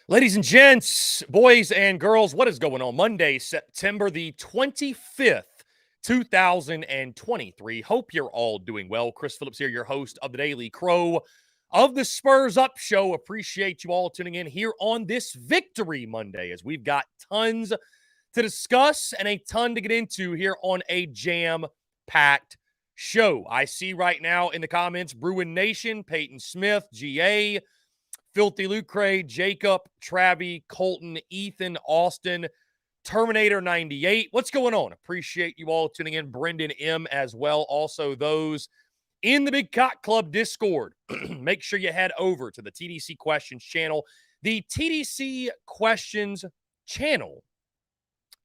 Ladies and gents, boys and girls, what is going on? Monday, September the 25th, 2023. Hope you're all doing well. Chris Phillips here, your host of the Daily Crow of the Spurs Up Show. Appreciate you all tuning in here on this Victory Monday as we've got tons to discuss and a ton to get into here on a jam-packed show. I see right now in the comments, Bruin Nation, Peyton Smith, GA, Filthy Lucre, Jacob, Travi, Colton, Ethan, Austin, Terminator 98. What's going on? Appreciate you all tuning in. Brendan M as well. Also those in the Big Cock Club Discord. Make sure you head over to the TDC Questions channel. The TDC Questions channel,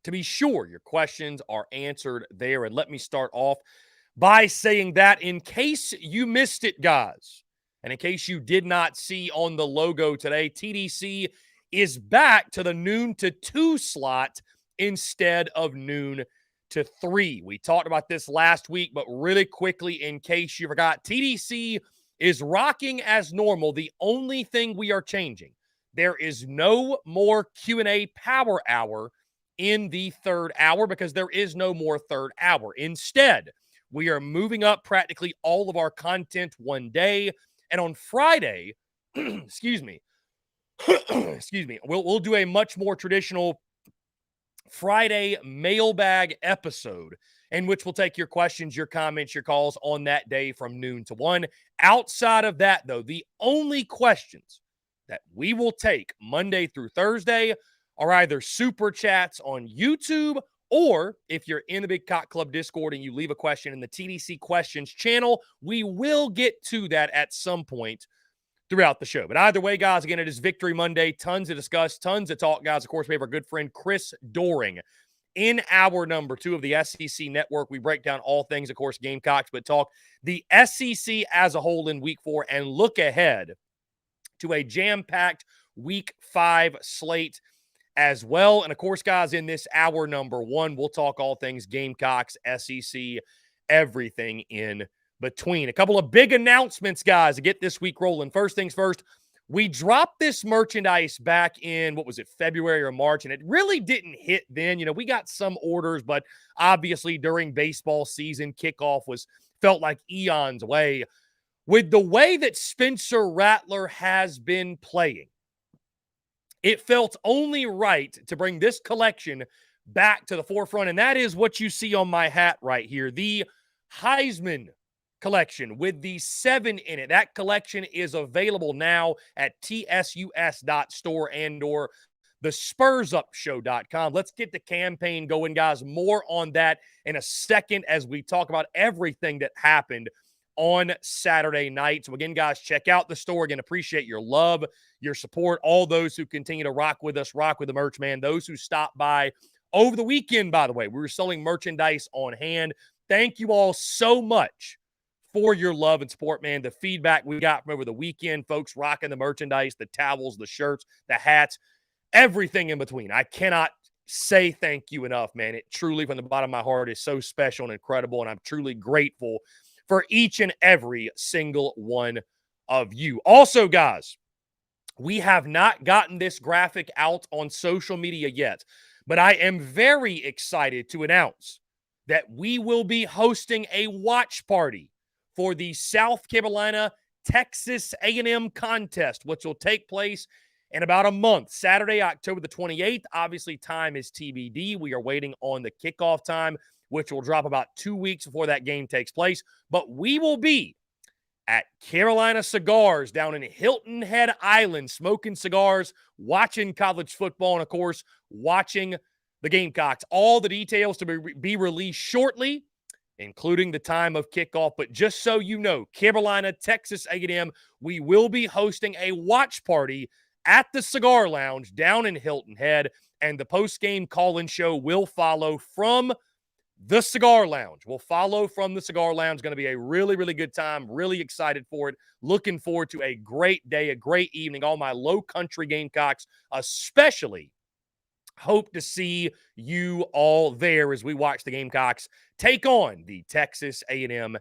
to be sure your questions are answered there. And let me start off by saying that in case you missed it, guys, and in case you did not see on the logo today, TDC is back to the noon to 2 slot instead of noon to 3. We talked about this last week, but really quickly, in case you forgot, TDC is rocking as normal. The only thing we are changing, there is no more Q&A power hour in the third hour because there is no more third hour. Instead, we are moving up practically all of our content one day. And on Friday, excuse me, we'll do a much more traditional Friday mailbag episode in which we'll take your questions, your comments, your calls on that day from noon to 1. Outside of that, though, the only questions that we will take Monday through Thursday are either super chats on YouTube, or if you're in the Big Cock Club Discord and you leave a question in the TDC Questions channel, we will get to that at some point throughout the show. But either way, guys, again, it is Victory Monday. Tons to discuss, tons to talk, guys. Of course, we have our good friend Chris Doering in hour number 2 of the SEC Network. We break down all things, of course, Gamecocks, but talk the SEC as a whole in Week 4 and look ahead to a jam-packed Week 5 slate as well. And of course, guys, in this hour number 1, we'll talk all things Gamecocks, SEC, everything in between. A couple of big announcements, guys, to get this week rolling. First things first, we dropped this merchandise back in, what was it, February or March, and it really didn't hit then. You know, we got some orders, but obviously during baseball season, kickoff felt like eons away. With the way that Spencer Rattler has been playing, it felt only right to bring this collection back to the forefront, and that is what you see on my hat right here, the Heisman collection with the 7 in it. That collection is available now at tsus.store and/or thespursupshow.com. Let's get the campaign going, guys. More on that in a second as we talk about everything that happened on Saturday night. So again, guys, check out the store. Again, appreciate your love, your support, all those who continue to rock with us, rock with the merch, man. Those who stopped by over the weekend, by the way, we were selling merchandise on hand. Thank you all so much for your love and support, man. The feedback we got from over the weekend, folks rocking the merchandise, the towels, the shirts, the hats, everything in between. I cannot say thank you enough, man. It truly, from the bottom of my heart, is so special and incredible, and I'm truly grateful for each and every single one of you. Also, guys, we have not gotten this graphic out on social media yet, but I am very excited to announce that we will be hosting a watch party for the South Carolina Texas A&M contest, which will take place in about a month, Saturday, October the 28th. Obviously, time is TBD. We are waiting on the kickoff time, which will drop about 2 weeks before that game takes place. But we will be at Carolina Cigars down in Hilton Head Island, smoking cigars, watching college football, and, of course, watching the Gamecocks. All the details to be released shortly, including the time of kickoff. But just so you know, Carolina, Texas A&M, we will be hosting a watch party at the Cigar Lounge down in Hilton Head, and the post-game call-in show will follow from the Cigar Lounge. We'll follow from the Cigar Lounge. Going to be a really, really good time. Really excited for it. Looking forward to a great day, a great evening. All my low country Gamecocks, especially, hope to see you all there as we watch the Gamecocks take on the Texas A&M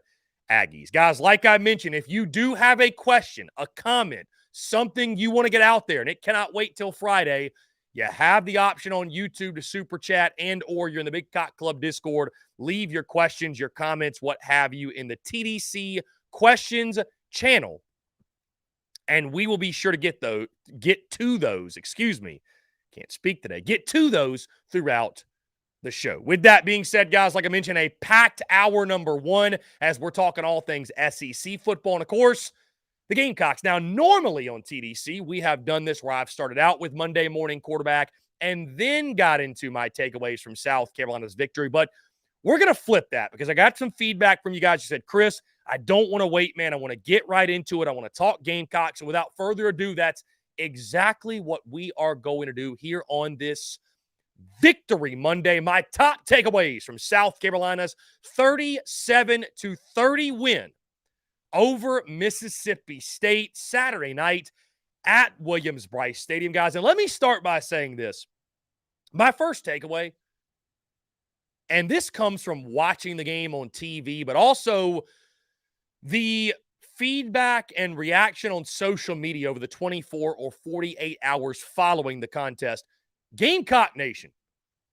Aggies. Guys, like I mentioned, if you do have a question, a comment, something you want to get out there and it cannot wait till Friday, you have the option on YouTube to super chat and or you're in the Big Cock Club Discord. Leave your questions, your comments, what have you in the TDC questions channel. And we will be sure to get to those, can't speak today, get to those throughout the show. With that being said, guys, like I mentioned, a packed hour number 1 as we're talking all things SEC football. And of course, the Gamecocks. Now, normally on TDC, we have done this where I've started out with Monday morning quarterback and then got into my takeaways from South Carolina's victory. But we're going to flip that because I got some feedback from you guys who said, Chris, I don't want to wait, man. I want to get right into it. I want to talk Gamecocks. And without further ado, that's exactly what we are going to do here on this Victory Monday. My top takeaways from South Carolina's 37-30 win over Mississippi State Saturday night at Williams-Brice Stadium, guys. And let me start by saying this. My first takeaway, and this comes from watching the game on TV, but also the feedback and reaction on social media over the 24 or 48 hours following the contest. Gamecock Nation,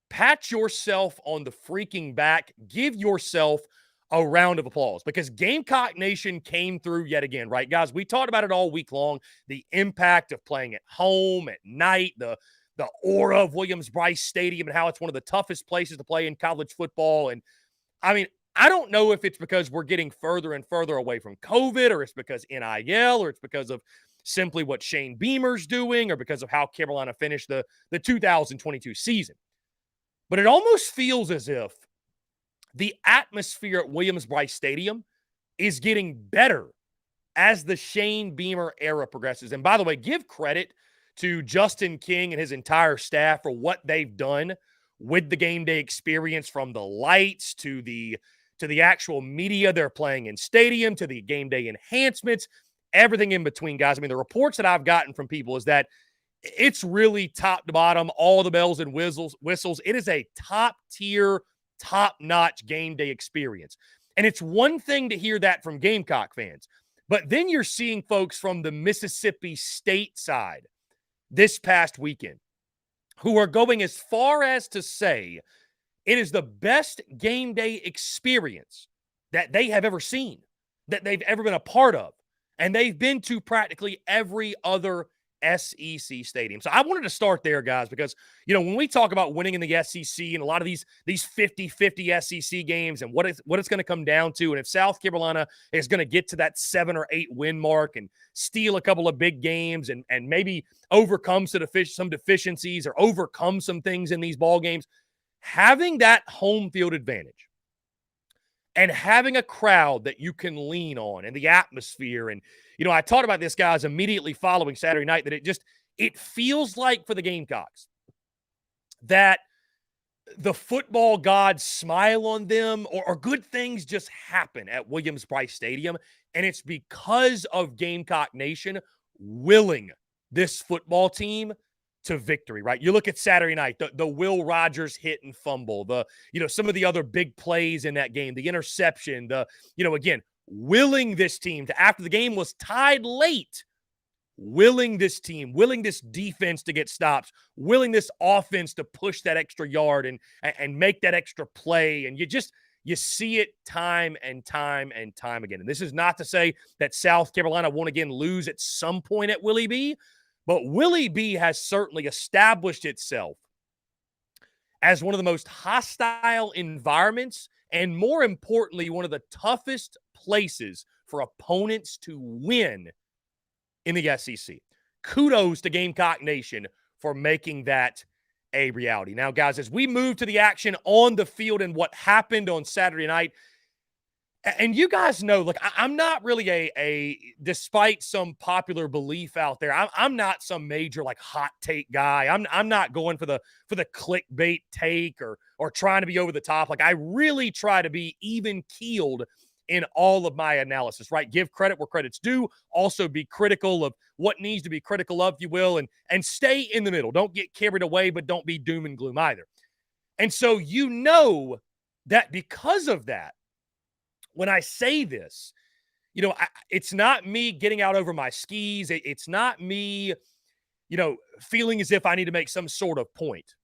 pat yourself on the freaking back. Give yourself a round of applause because Gamecock Nation came through yet again, right, guys? We talked about it all week long, the impact of playing at home at night, the aura of Williams-Brice Stadium and how it's one of the toughest places to play in college football. And, I mean, I don't know if it's because we're getting further and further away from COVID or it's because NIL or it's because of simply what Shane Beamer's doing or because of how Carolina finished the 2022 season. But it almost feels as if the atmosphere at Williams-Brice Stadium is getting better as the Shane Beamer era progresses. And by the way, give credit to Justin King and his entire staff for what they've done with the game day experience, from the lights to the actual media they're playing in stadium to the game day enhancements, everything in between, guys. I mean, the reports that I've gotten from people is that it's really top to bottom, all the bells and whistles. It is a top-tier, top-notch game day experience. And it's one thing to hear that from Gamecock fans, but then you're seeing folks from the Mississippi State side this past weekend who are going as far as to say it is the best game day experience that they have ever seen, that they've ever been a part of. And they've been to practically every other SEC stadium. So I wanted to start there, guys, because, you know, when we talk about winning in the SEC and a lot of these 50-50 SEC games and what it's going to come down to, and if South Carolina is going to get to that 7 or 8 win mark and steal a couple of big games and maybe overcome some deficiencies or overcome some things in these ball games, having that home field advantage and having a crowd that you can lean on and the atmosphere. And, you know, I talked about this, guys, immediately following Saturday night, that it feels like for the Gamecocks that the football gods smile on them or good things just happen at Williams-Brice Stadium. And it's because of Gamecock Nation willing this football team to victory, right? You look at Saturday night, the Will Rogers hit and fumble, some of the other big plays in that game, the interception, again, willing this team to, after the game was tied late, willing this defense to get stops, willing this offense to push that extra yard and make that extra play. And you see it time and time and time again. And this is not to say that South Carolina won't again lose at some point at Willie B, but Willie B has certainly established itself as one of the most hostile environments and, more importantly, one of the toughest places for opponents to win in the SEC. Kudos to Gamecock Nation for making that a reality. Now, guys, as we move to the action on the field and what happened on Saturday night, and you guys know, look, I'm not really despite some popular belief out there, I'm not some major like hot take guy. I'm not going for the clickbait take or trying to be over the top. Like, I really try to be even keeled in all of my analysis, right? Give credit where credit's due. Also be critical of what needs to be critical of, if you will, and stay in the middle. Don't get carried away, but don't be doom and gloom either. And so you know that because of that, when I say this, it's not me getting out over my skis. It's not me, feeling as if I need to make some sort of point.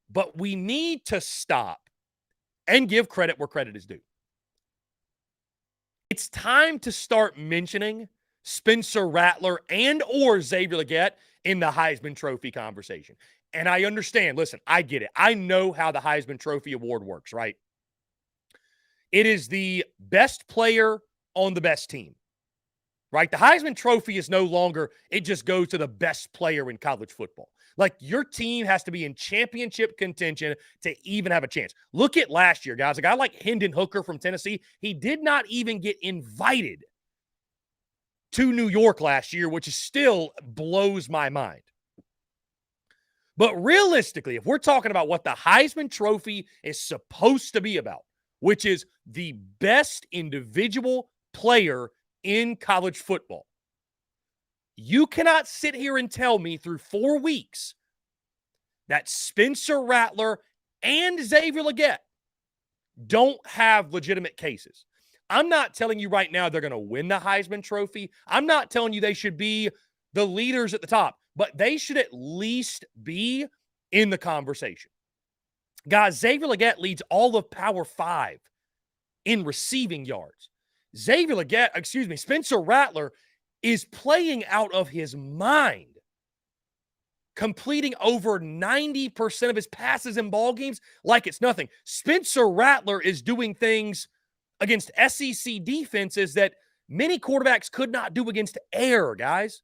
But we need to stop and give credit where credit is due. It's time to start mentioning Spencer Rattler and or Xavier Legette in the Heisman Trophy conversation. And I understand. Listen, I get it. I know how the Heisman Trophy Award works, right? It is the best player on the best team, right? The Heisman Trophy is no longer, it just goes to the best player in college football. Like, your team has to be in championship contention to even have a chance. Look at last year, guys. A guy like Hendon Hooker from Tennessee, he did not even get invited to New York last year, which still blows my mind. But realistically, if we're talking about what the Heisman Trophy is supposed to be about, which is the best individual player in college football, you cannot sit here and tell me through 4 weeks that Spencer Rattler and Xavier Legette don't have legitimate cases. I'm not telling you right now they're going to win the Heisman Trophy. I'm not telling you they should be the leaders at the top, but they should at least be in the conversation. Guys, Xavier Legette leads all of Power 5 in receiving yards. Spencer Rattler is playing out of his mind, completing over 90% of his passes in ball games like it's nothing. Spencer Rattler is doing things against SEC defenses that many quarterbacks could not do against air, guys.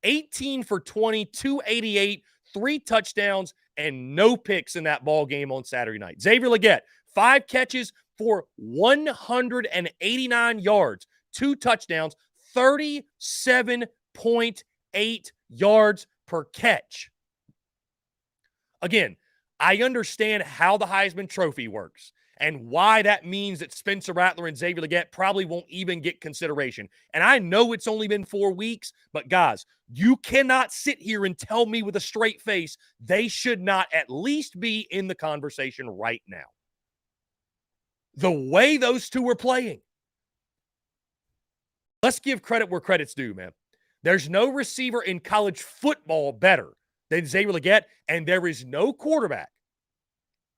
18 for 20, 288, 3 touchdowns, and no picks in that ball game on Saturday night. Xavier Legette, 5 catches for 189 yards, 2 touchdowns, 37.8 yards per catch. Again, I understand how the Heisman Trophy works and why that means that Spencer Rattler and Xavier Legette probably won't even get consideration. And I know it's only been 4 weeks, but guys, you cannot sit here and tell me with a straight face they should not at least be in the conversation right now. The way those two are playing. Let's give credit where credit's due, man. There's no receiver in college football better than Xavier Legette, and there is no quarterback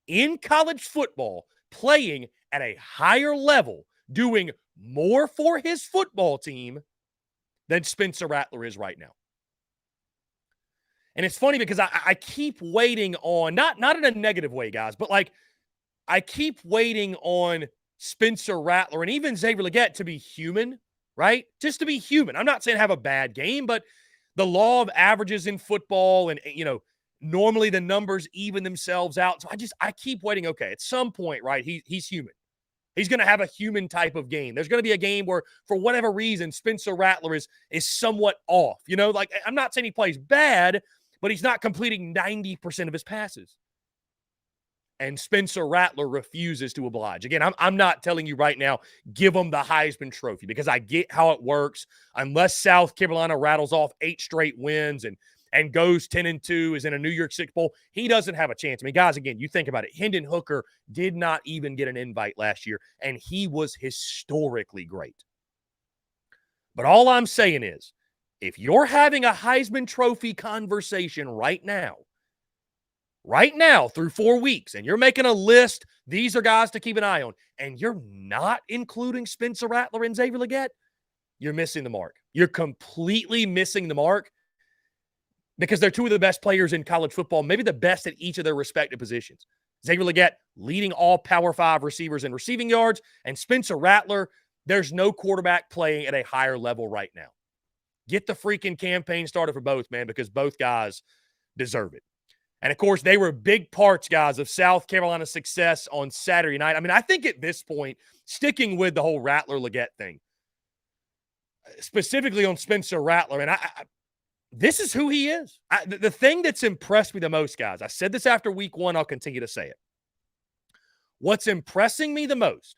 in college football playing at a higher level, doing more for his football team than Spencer Rattler is right now. And it's funny because I keep waiting on, not in a negative way, guys, but like I keep waiting on Spencer Rattler and even Xavier Legette to be human, right? Just to be human. I'm not saying have a bad game, but the law of averages in football and, normally the numbers even themselves out. So I keep waiting. Okay, at some point, right, he's human. He's going to have a human type of game. There's going to be a game where, for whatever reason, Spencer Rattler is somewhat off. Like I'm not saying he plays bad, but he's not completing 90% of his passes. And Spencer Rattler refuses to oblige. Again, I'm not telling you right now, give him the Heisman Trophy, because I get how it works. Unless South Carolina rattles off 8 straight wins and goes 10-2, is in a New Year's Six Bowl, he doesn't have a chance. I mean, guys, again, you think about it. Hendon Hooker did not even get an invite last year, and he was historically great. But all I'm saying is, if you're having a Heisman Trophy conversation right now through 4 weeks, and you're making a list, these are guys to keep an eye on, and you're not including Spencer Rattler and Xavier Legette, you're missing the mark. You're completely missing the mark, because they're 2 of the best players in college football, maybe the best at each of their respective positions. Xavier Legette leading all Power 5 receivers in receiving yards, and Spencer Rattler, there's no quarterback playing at a higher level right now. Get the freaking campaign started for both, man, because both guys deserve it. And, of course, they were big parts, guys, of South Carolina's success on Saturday night. I mean, I think at this point, sticking with the whole Rattler-Legette thing, specifically on Spencer Rattler, and this is who he is. The thing that's impressed me the most, guys, I said this after week 1, I'll continue to say it. What's impressing me the most,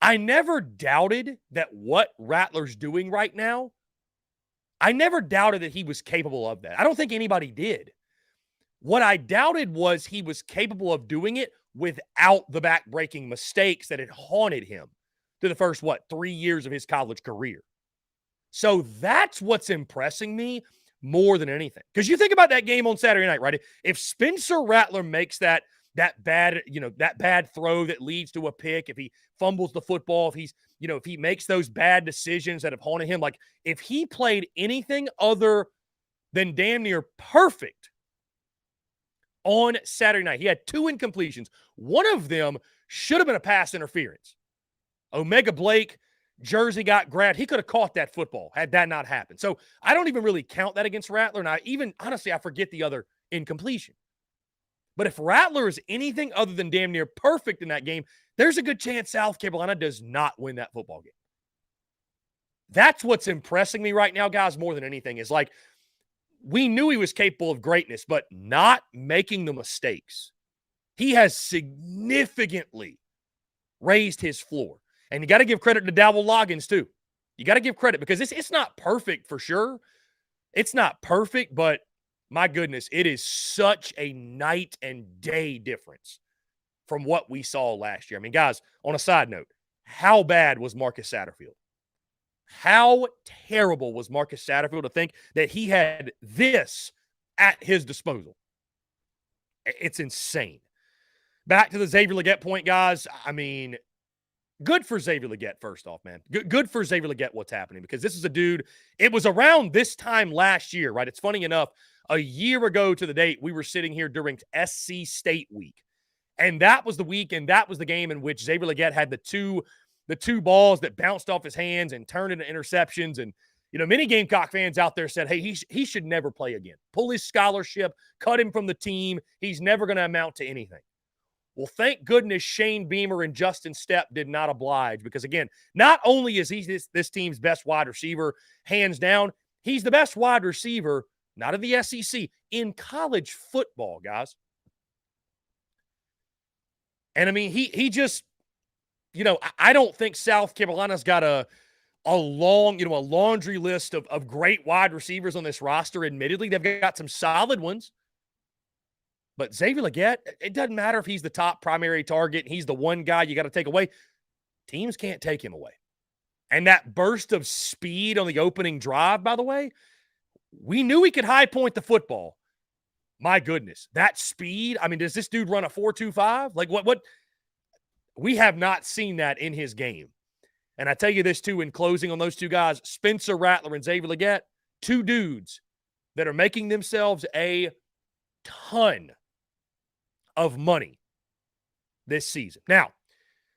I never doubted that what Rattler's doing right now, I never doubted that he was capable of that. I don't think anybody did. What I doubted was he was capable of doing it without the back-breaking mistakes that had haunted him through the first, 3 years of his college career. So that's what's impressing me more than anything. Because you think about that game on Saturday night, right? If Spencer Rattler makes that bad throw that leads to a pick, if he fumbles the football, if he makes those bad decisions that have haunted him, like if he played anything other than damn near perfect on Saturday night, he had 2 incompletions. One of them should have been a pass interference. Omega Blake jersey got grabbed. He could have caught that football had that not happened. So I don't even really count that against Rattler. And honestly, I forget the other incompletion. But if Rattler is anything other than damn near perfect in that game, there's a good chance South Carolina does not win that football game. That's what's impressing me right now, guys, more than anything, is like we knew he was capable of greatness, but not making the mistakes. He has significantly raised his floor. And you got to give credit to Dowell Loggins, too. You got to give credit because it's not perfect for sure. It's not perfect, but my goodness, it is such a night and day difference from what we saw last year. I mean, guys, on a side note, how bad was Marcus Satterfield? How terrible was Marcus Satterfield to think that he had this at his disposal? It's insane. Back to the Xavier Legette point, guys. I mean, good for Xavier Legette, first off, man. Good for Xavier Legette what's happening because this is a dude, it was around this time last year, right? It's funny enough, a year ago to the date, we were sitting here during SC State week. And that was the week and that was the game in which Xavier Legette had the two balls that bounced off his hands and turned into interceptions. And, many Gamecock fans out there said, hey, he should never play again. Pull his scholarship, cut him from the team. He's never going to amount to anything. Well, thank goodness Shane Beamer and Justin Stepp did not oblige because, again, not only is he this team's best wide receiver, hands down, he's the best wide receiver, not of the SEC, in college football, guys. And, I mean, he just, I don't think South Carolina's got a long, a laundry list of great wide receivers on this roster. Admittedly, they've got some solid ones. But Xavier Legette, it doesn't matter if he's the top primary target and he's the one guy you got to take away. Teams can't take him away. And that burst of speed on the opening drive, by the way, we knew he could high point the football. My goodness, that speed. I mean, does this dude run a 4.25? Like what? We have not seen that in his game. And I tell you this too, in closing on those two guys, Spencer Rattler and Xavier Legette, 2 dudes that are making themselves a ton of money this season. Now,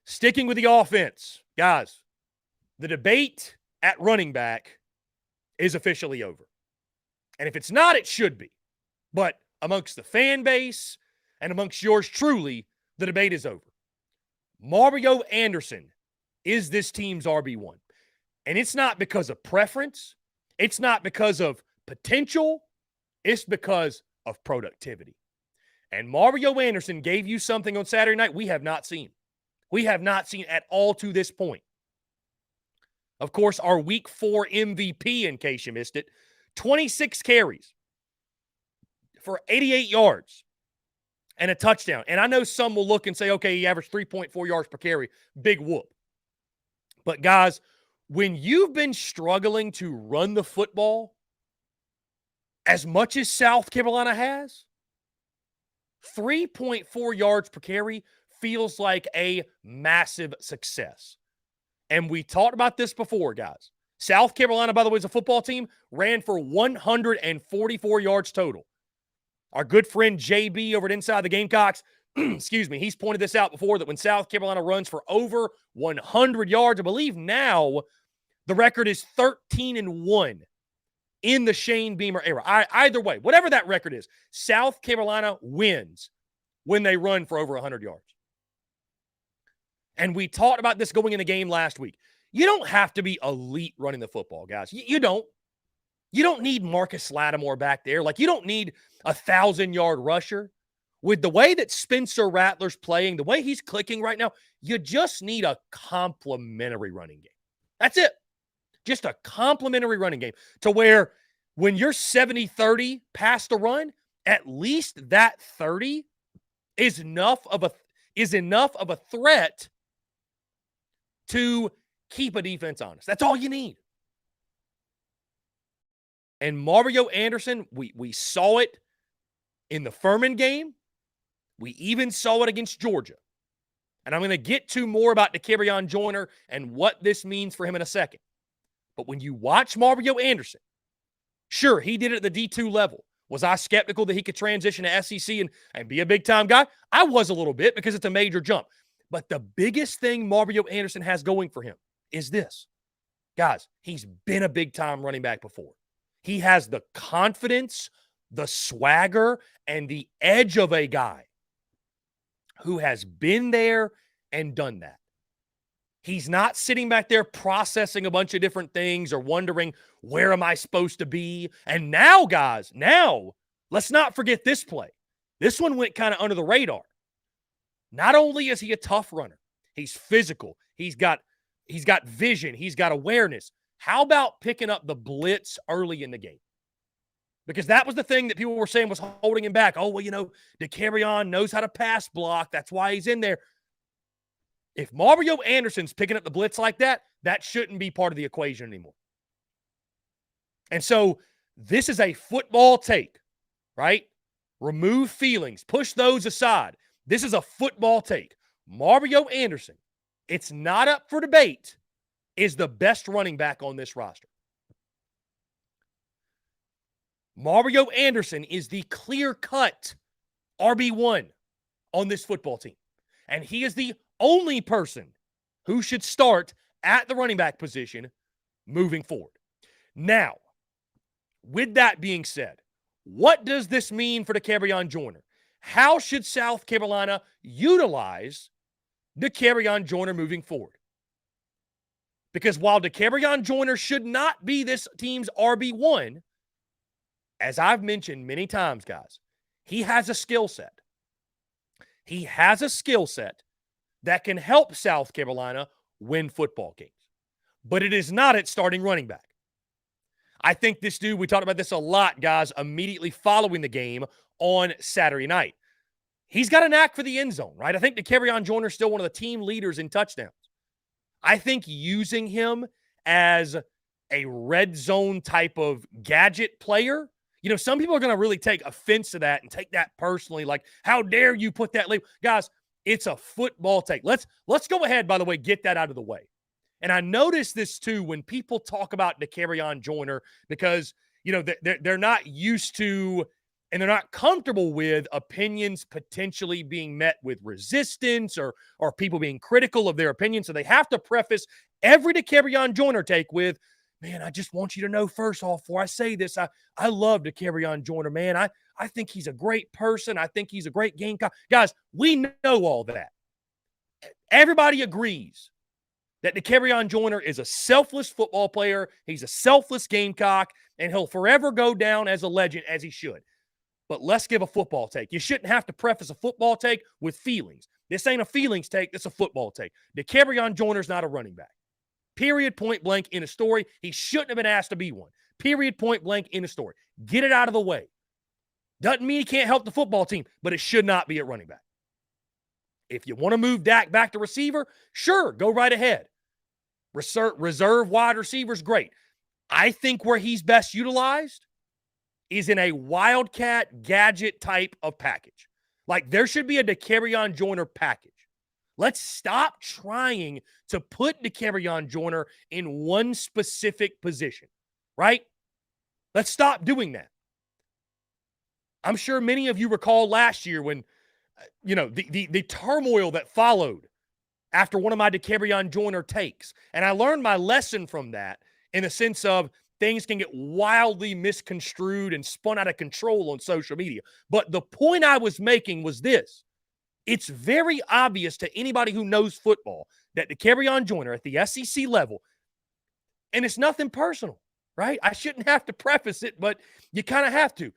sticking with the offense, guys, the debate at running back is officially over. And if it's not, it should be. But amongst the fan base and amongst yours truly, the debate is over. Mario Anderson is this team's RB1. And it's not because of preference. It's not because of potential. It's because of productivity. And Mario Anderson gave you something on Saturday night we have not seen. We have not seen at all to this point. Of course, our Week 4 MVP, in case you missed it, 26 carries for 88 yards and a touchdown. And I know some will look and say, okay, he averaged 3.4 yards per carry. Big whoop. But guys, when you've been struggling to run the football as much as South Carolina has, 3.4 yards per carry feels like a massive success. And we talked about this before, guys. South Carolina, by the way, as a football team, ran for 144 yards total. Our good friend JB over at Inside the Gamecocks, excuse me, he's pointed this out before that when South Carolina runs for over 100 yards, I believe now the record is 13-1 in the Shane Beamer era. Either way, whatever that record is, South Carolina wins when they run for over 100 yards. And we talked about this going in the game last week. You don't have to be elite running the football, guys. You don't. You don't need Marcus Lattimore back there. Like, you don't need a 1,000-yard rusher. With the way that Spencer Rattler's playing, the way he's clicking right now, you just need a complimentary running game. That's it. Just a complimentary running game to where when you're 70-30 past the run, at least that 30 is enough of a threat to keep a defense honest. That's all you need. And Mario Anderson, we saw it in the Furman game. We even saw it against Georgia. And I'm going to get to more about Dakereon Joyner and what this means for him in a second. But when you watch Mario Anderson, sure, he did it at the D2 level. Was I skeptical that he could transition to SEC and be a big-time guy? I was a little bit because it's a major jump. But the biggest thing Mario Anderson has going for him is this. Guys, he's been a big-time running back before. He has the confidence, the swagger, and the edge of a guy who has been there and done that. He's not sitting back there processing a bunch of different things or wondering, where am I supposed to be? And now, guys, let's not forget this play. This one went kind of under the radar. Not only is he a tough runner, he's physical, he's got vision, he's got awareness. How about picking up the blitz early in the game? Because that was the thing that people were saying was holding him back. Oh, well, Dakereon knows how to pass block. That's why he's in there. If Mario Anderson's picking up the blitz like that, that shouldn't be part of the equation anymore. And so this is a football take, right? Remove feelings. Push those aside. This is a football take. Mario Anderson, it's not up for debate, is the best running back on this roster. Mario Anderson is the clear-cut RB1 on this football team. And he is the only person who should start at the running back position moving forward. Now, with that being said, what does this mean for Dakereon Joyner? How should South Carolina utilize Dakereon Joyner moving forward? Because while Dakereon Joyner should not be this team's RB1, as I've mentioned many times, guys, he has a skill set. He has a skill set that can help South Carolina win football games. But it is not at starting running back. I think this dude, we talked about this a lot, guys, immediately following the game on Saturday night. He's got a knack for the end zone, right? I think Dakereon Joyner is still one of the team leaders in touchdowns. I think using him as a red zone type of gadget player, some people are going to really take offense to that and take that personally, like, how dare you put that label? Guys, it's a football take. Let's go ahead, by the way, get that out of the way. And I notice this too when people talk about Dakereon Joyner because, they're not used to and they're not comfortable with opinions potentially being met with resistance or people being critical of their opinion. So they have to preface every Dakereon Joyner take with, man, I just want you to know first off, before I say this, I love Dakereon Joyner, man. I think he's a great person. I think he's a great Gamecock. Guys, we know all that. Everybody agrees that Dakereon Joyner is a selfless football player. He's a selfless Gamecock, and he'll forever go down as a legend, as he should. But let's give a football take. You shouldn't have to preface a football take with feelings. This ain't a feelings take. This is a football take. Dakereon Joyner's not a running back. Period, point blank, in a story. He shouldn't have been asked to be one. Period, point blank, in a story. Get it out of the way. Doesn't mean he can't help the football team, but it should not be at running back. If you want to move Dak back to receiver, sure, go right ahead. Reserve wide receivers, great. I think where he's best utilized is in a wildcat gadget type of package. Like, there should be a Dakereon Joyner package. Let's stop trying to put Dakereon Joyner in one specific position, right? Let's stop doing that. I'm sure many of you recall last year when, the turmoil that followed after one of my Dakereon Joyner takes. And I learned my lesson from that in the sense of things can get wildly misconstrued and spun out of control on social media. But the point I was making was this. It's very obvious to anybody who knows football that Dakereon Joyner at the SEC level, and it's nothing personal, right? I shouldn't have to preface it, but you kind of have to.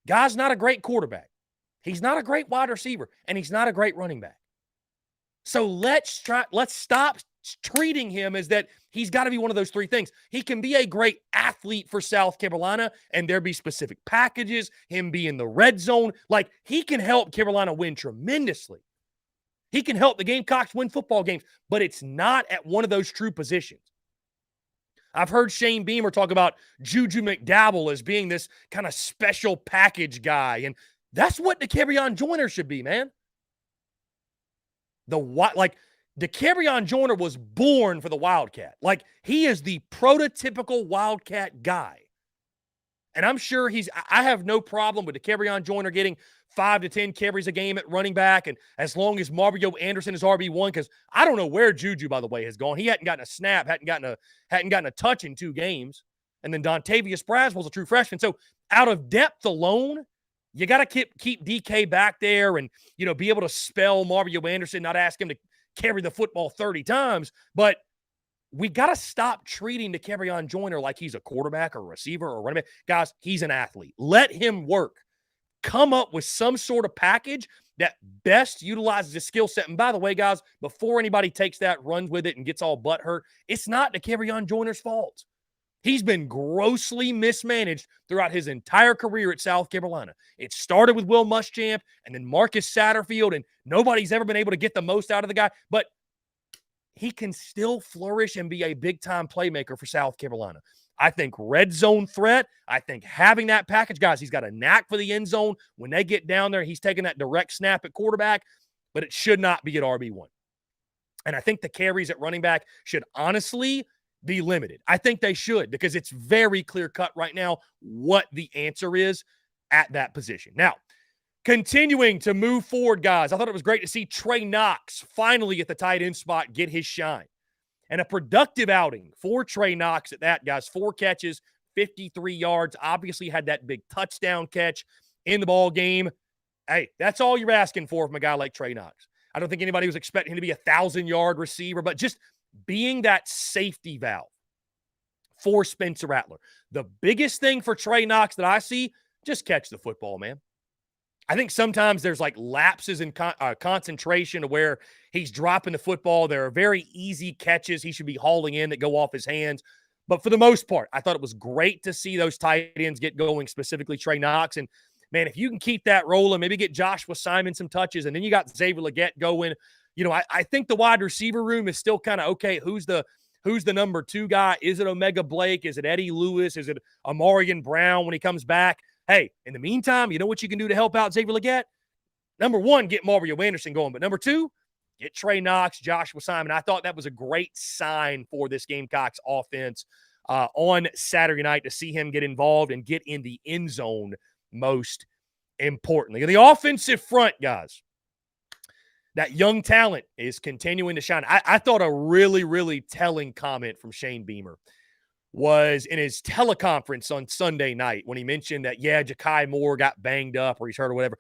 Guy's not a great quarterback. He's not a great wide receiver, and he's not a great running back. So let's stop treating him as that he's got to be one of those three things. He can be a great athlete for South Carolina, and there be specific packages, him be in the red zone. Like, he can help Carolina win tremendously. He can help the Gamecocks win football games, but it's not at one of those true positions. I've heard Shane Beamer talk about Juju McDowell as being this kind of special package guy, and that's what Dakereon Joyner should be, man. Dakereon Joyner was born for the Wildcat. Like, he is the prototypical Wildcat guy. And I'm sure I have no problem with Dakereon Joyner getting 5 to 10 carries a game at running back, and as long as Mario Anderson is RB1, because I don't know where Juju, by the way, has gone. He hadn't gotten a snap, hadn't gotten a touch in 2 games. And then Dontavius Braswell's a true freshman. So out of depth alone, you got to keep DK back there and, be able to spell Mario Anderson, not ask him to carry the football 30 times. But we got to stop treating Dakereon Joyner like he's a quarterback or a receiver or running back. Guys, he's an athlete. Let him work. Come up with some sort of package that best utilizes his skill set. And by the way, guys, before anybody takes that, runs with it, and gets all butthurt, it's not Dakereon Joyner's fault. He's been grossly mismanaged throughout his entire career at South Carolina. It started with Will Muschamp and then Marcus Satterfield, and nobody's ever been able to get the most out of the guy. But he can still flourish and be a big-time playmaker for South Carolina. I think red zone threat, I think having that package, guys, he's got a knack for the end zone. When they get down there, he's taking that direct snap at quarterback, but it should not be at RB1. And I think the carries at running back should honestly be limited. I think they should, because it's very clear-cut right now what the answer is at that position. Now, continuing to move forward, guys, I thought it was great to see Trey Knox finally at the tight end spot get his shine. And a productive outing for Trey Knox at that, guys. 4 catches, 53 yards. Obviously had that big touchdown catch in the ball game. Hey, that's all you're asking for from a guy like Trey Knox. I don't think anybody was expecting him to be a 1,000-yard receiver, but just being that safety valve for Spencer Rattler. The biggest thing for Trey Knox that I see, just catch the football, man. I think sometimes there's like lapses in concentration to where he's dropping the football. There are very easy catches he should be hauling in that go off his hands. But for the most part, I thought it was great to see those tight ends get going, specifically Trey Knox. And, man, if you can keep that rolling, maybe get Joshua Simon some touches, and then you got Xavier Legette going. I think the wide receiver room is still kind of, okay, who's the number 2 guy? Is it Omega Blake? Is it Eddie Lewis? Is it Amarian Brown when he comes back? Hey, in the meantime, you know what you can do to help out Xavier Legette? Number 1, get Mario Anderson going. But number 2, get Trey Knox, Joshua Simon. I thought that was a great sign for this Gamecocks offense on Saturday night to see him get involved and get in the end zone most importantly. The offensive front, guys, that young talent is continuing to shine. I thought a really, really telling comment from Shane Beamer was in his teleconference on Sunday night when he mentioned that, Ja'Kai Moore got banged up or he's hurt or whatever.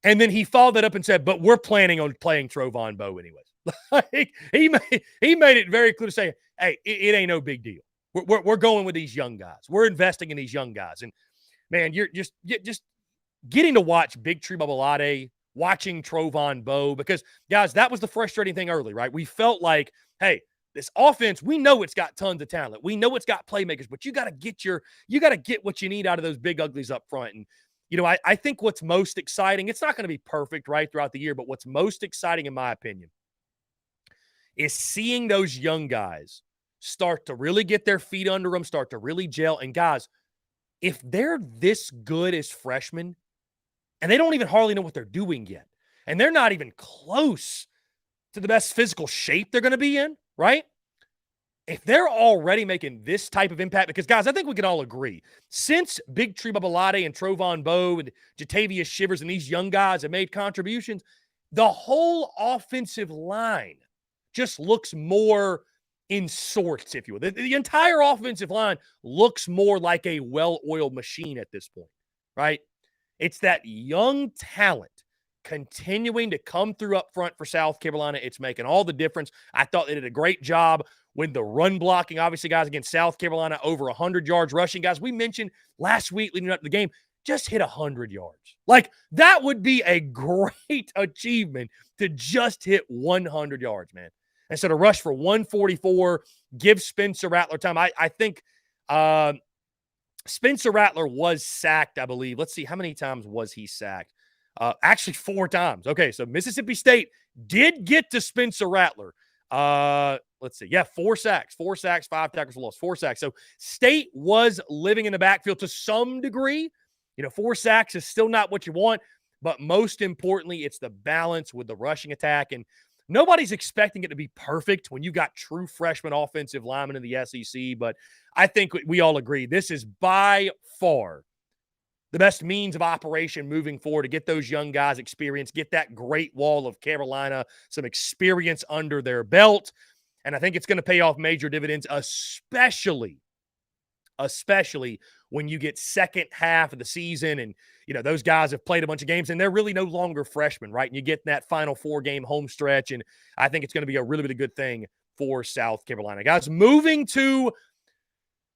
And then he followed that up and said, but we're planning on playing Trovon Bowe anyways. he made it very clear to say, hey, it ain't no big deal. We're going with these young guys. We're investing in these young guys. And, man, you're just getting to watch Big Tree Babalade, watching Trovon Bowe, because, guys, that was the frustrating thing early, right? We felt like, hey, this offense, we know it's got tons of talent. We know it's got playmakers, but you got to get what you need out of those big uglies up front. And, I think what's most exciting, it's not going to be perfect right throughout the year, but what's most exciting, in my opinion, is seeing those young guys start to really get their feet under them, start to really gel. And, guys, if they're this good as freshmen, and they don't even hardly know what they're doing yet, and they're not even close to the best physical shape they're going to be in, right? If they're already making this type of impact, because, guys, I think we can all agree, since Big Tree Babalade and Trovon Bowe and Jatavius Shivers and these young guys have made contributions, the whole offensive line just looks more in sorts, if you will. The entire offensive line looks more like a well-oiled machine at this point, right? It's that young talent continuing to come through up front for South Carolina. It's making all the difference. I thought they did a great job with the run blocking, obviously, guys, against South Carolina, over 100 yards rushing. Guys, we mentioned last week leading up to the game, just hit 100 yards. Like, that would be a great achievement to just hit 100 yards, man. And so to rush for 144, give Spencer Rattler time. I think Spencer Rattler was sacked, I believe. Let's see, how many times was he sacked? Actually, 4 times. Okay, so Mississippi State Did get to Spencer Rattler. Let's see. Yeah, 4 sacks, 5 tackles for loss, 4 sacks. So State was living in the backfield to some degree. 4 sacks is still not what you want, but most importantly, it's the balance with the rushing attack. And nobody's expecting it to be perfect when you got true freshman offensive linemen in the SEC, but I think we all agree this is by far the best means of operation moving forward to get those young guys experience, get that great wall of Carolina, some experience under their belt. And I think it's going to pay off major dividends, especially when you get second half of the season and, those guys have played a bunch of games and they're really no longer freshmen, right? And you get that final 4-game home stretch. And I think it's going to be a really, really good thing for South Carolina. Guys, moving to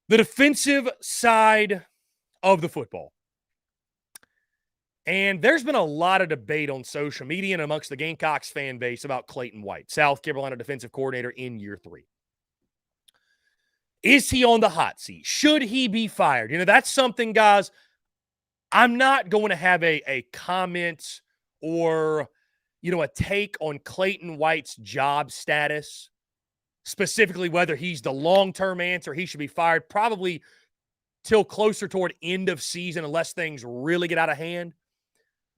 the defensive side of the football. And there's been a lot of debate on social media and amongst the Gamecocks fan base about Clayton White, South Carolina defensive coordinator in year 3. Is he on the hot seat? Should he be fired? That's something, guys, I'm not going to have a comment or, a take on Clayton White's job status, specifically whether he's the long-term answer, he should be fired probably till closer toward end of season unless things really get out of hand.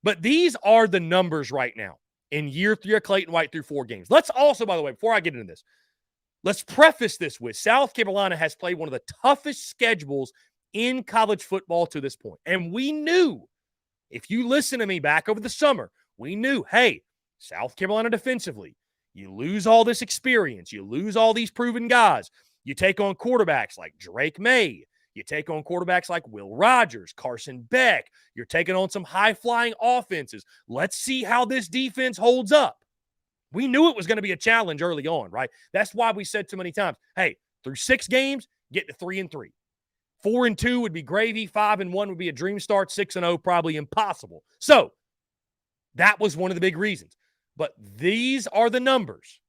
But these are the numbers right now in year 3 of Clayton White through 4 games. Let's also, by the way, before I get into this, let's preface this with South Carolina has played one of the toughest schedules in college football to this point. And we knew, if you listen to me back over the summer, we knew, hey, South Carolina defensively, you lose all this experience, you lose all these proven guys, you take on quarterbacks like Drake May, you take on quarterbacks like Will Rogers, Carson Beck. You're taking on some high-flying offenses. Let's see how this defense holds up. We knew it was going to be a challenge early on, right? That's why we said so many times, hey, through 6 games, get to 3-3. 4-2 would be gravy. 5-1 would be a dream start. 6-0 probably impossible. So that was one of the big reasons. But these are the numbers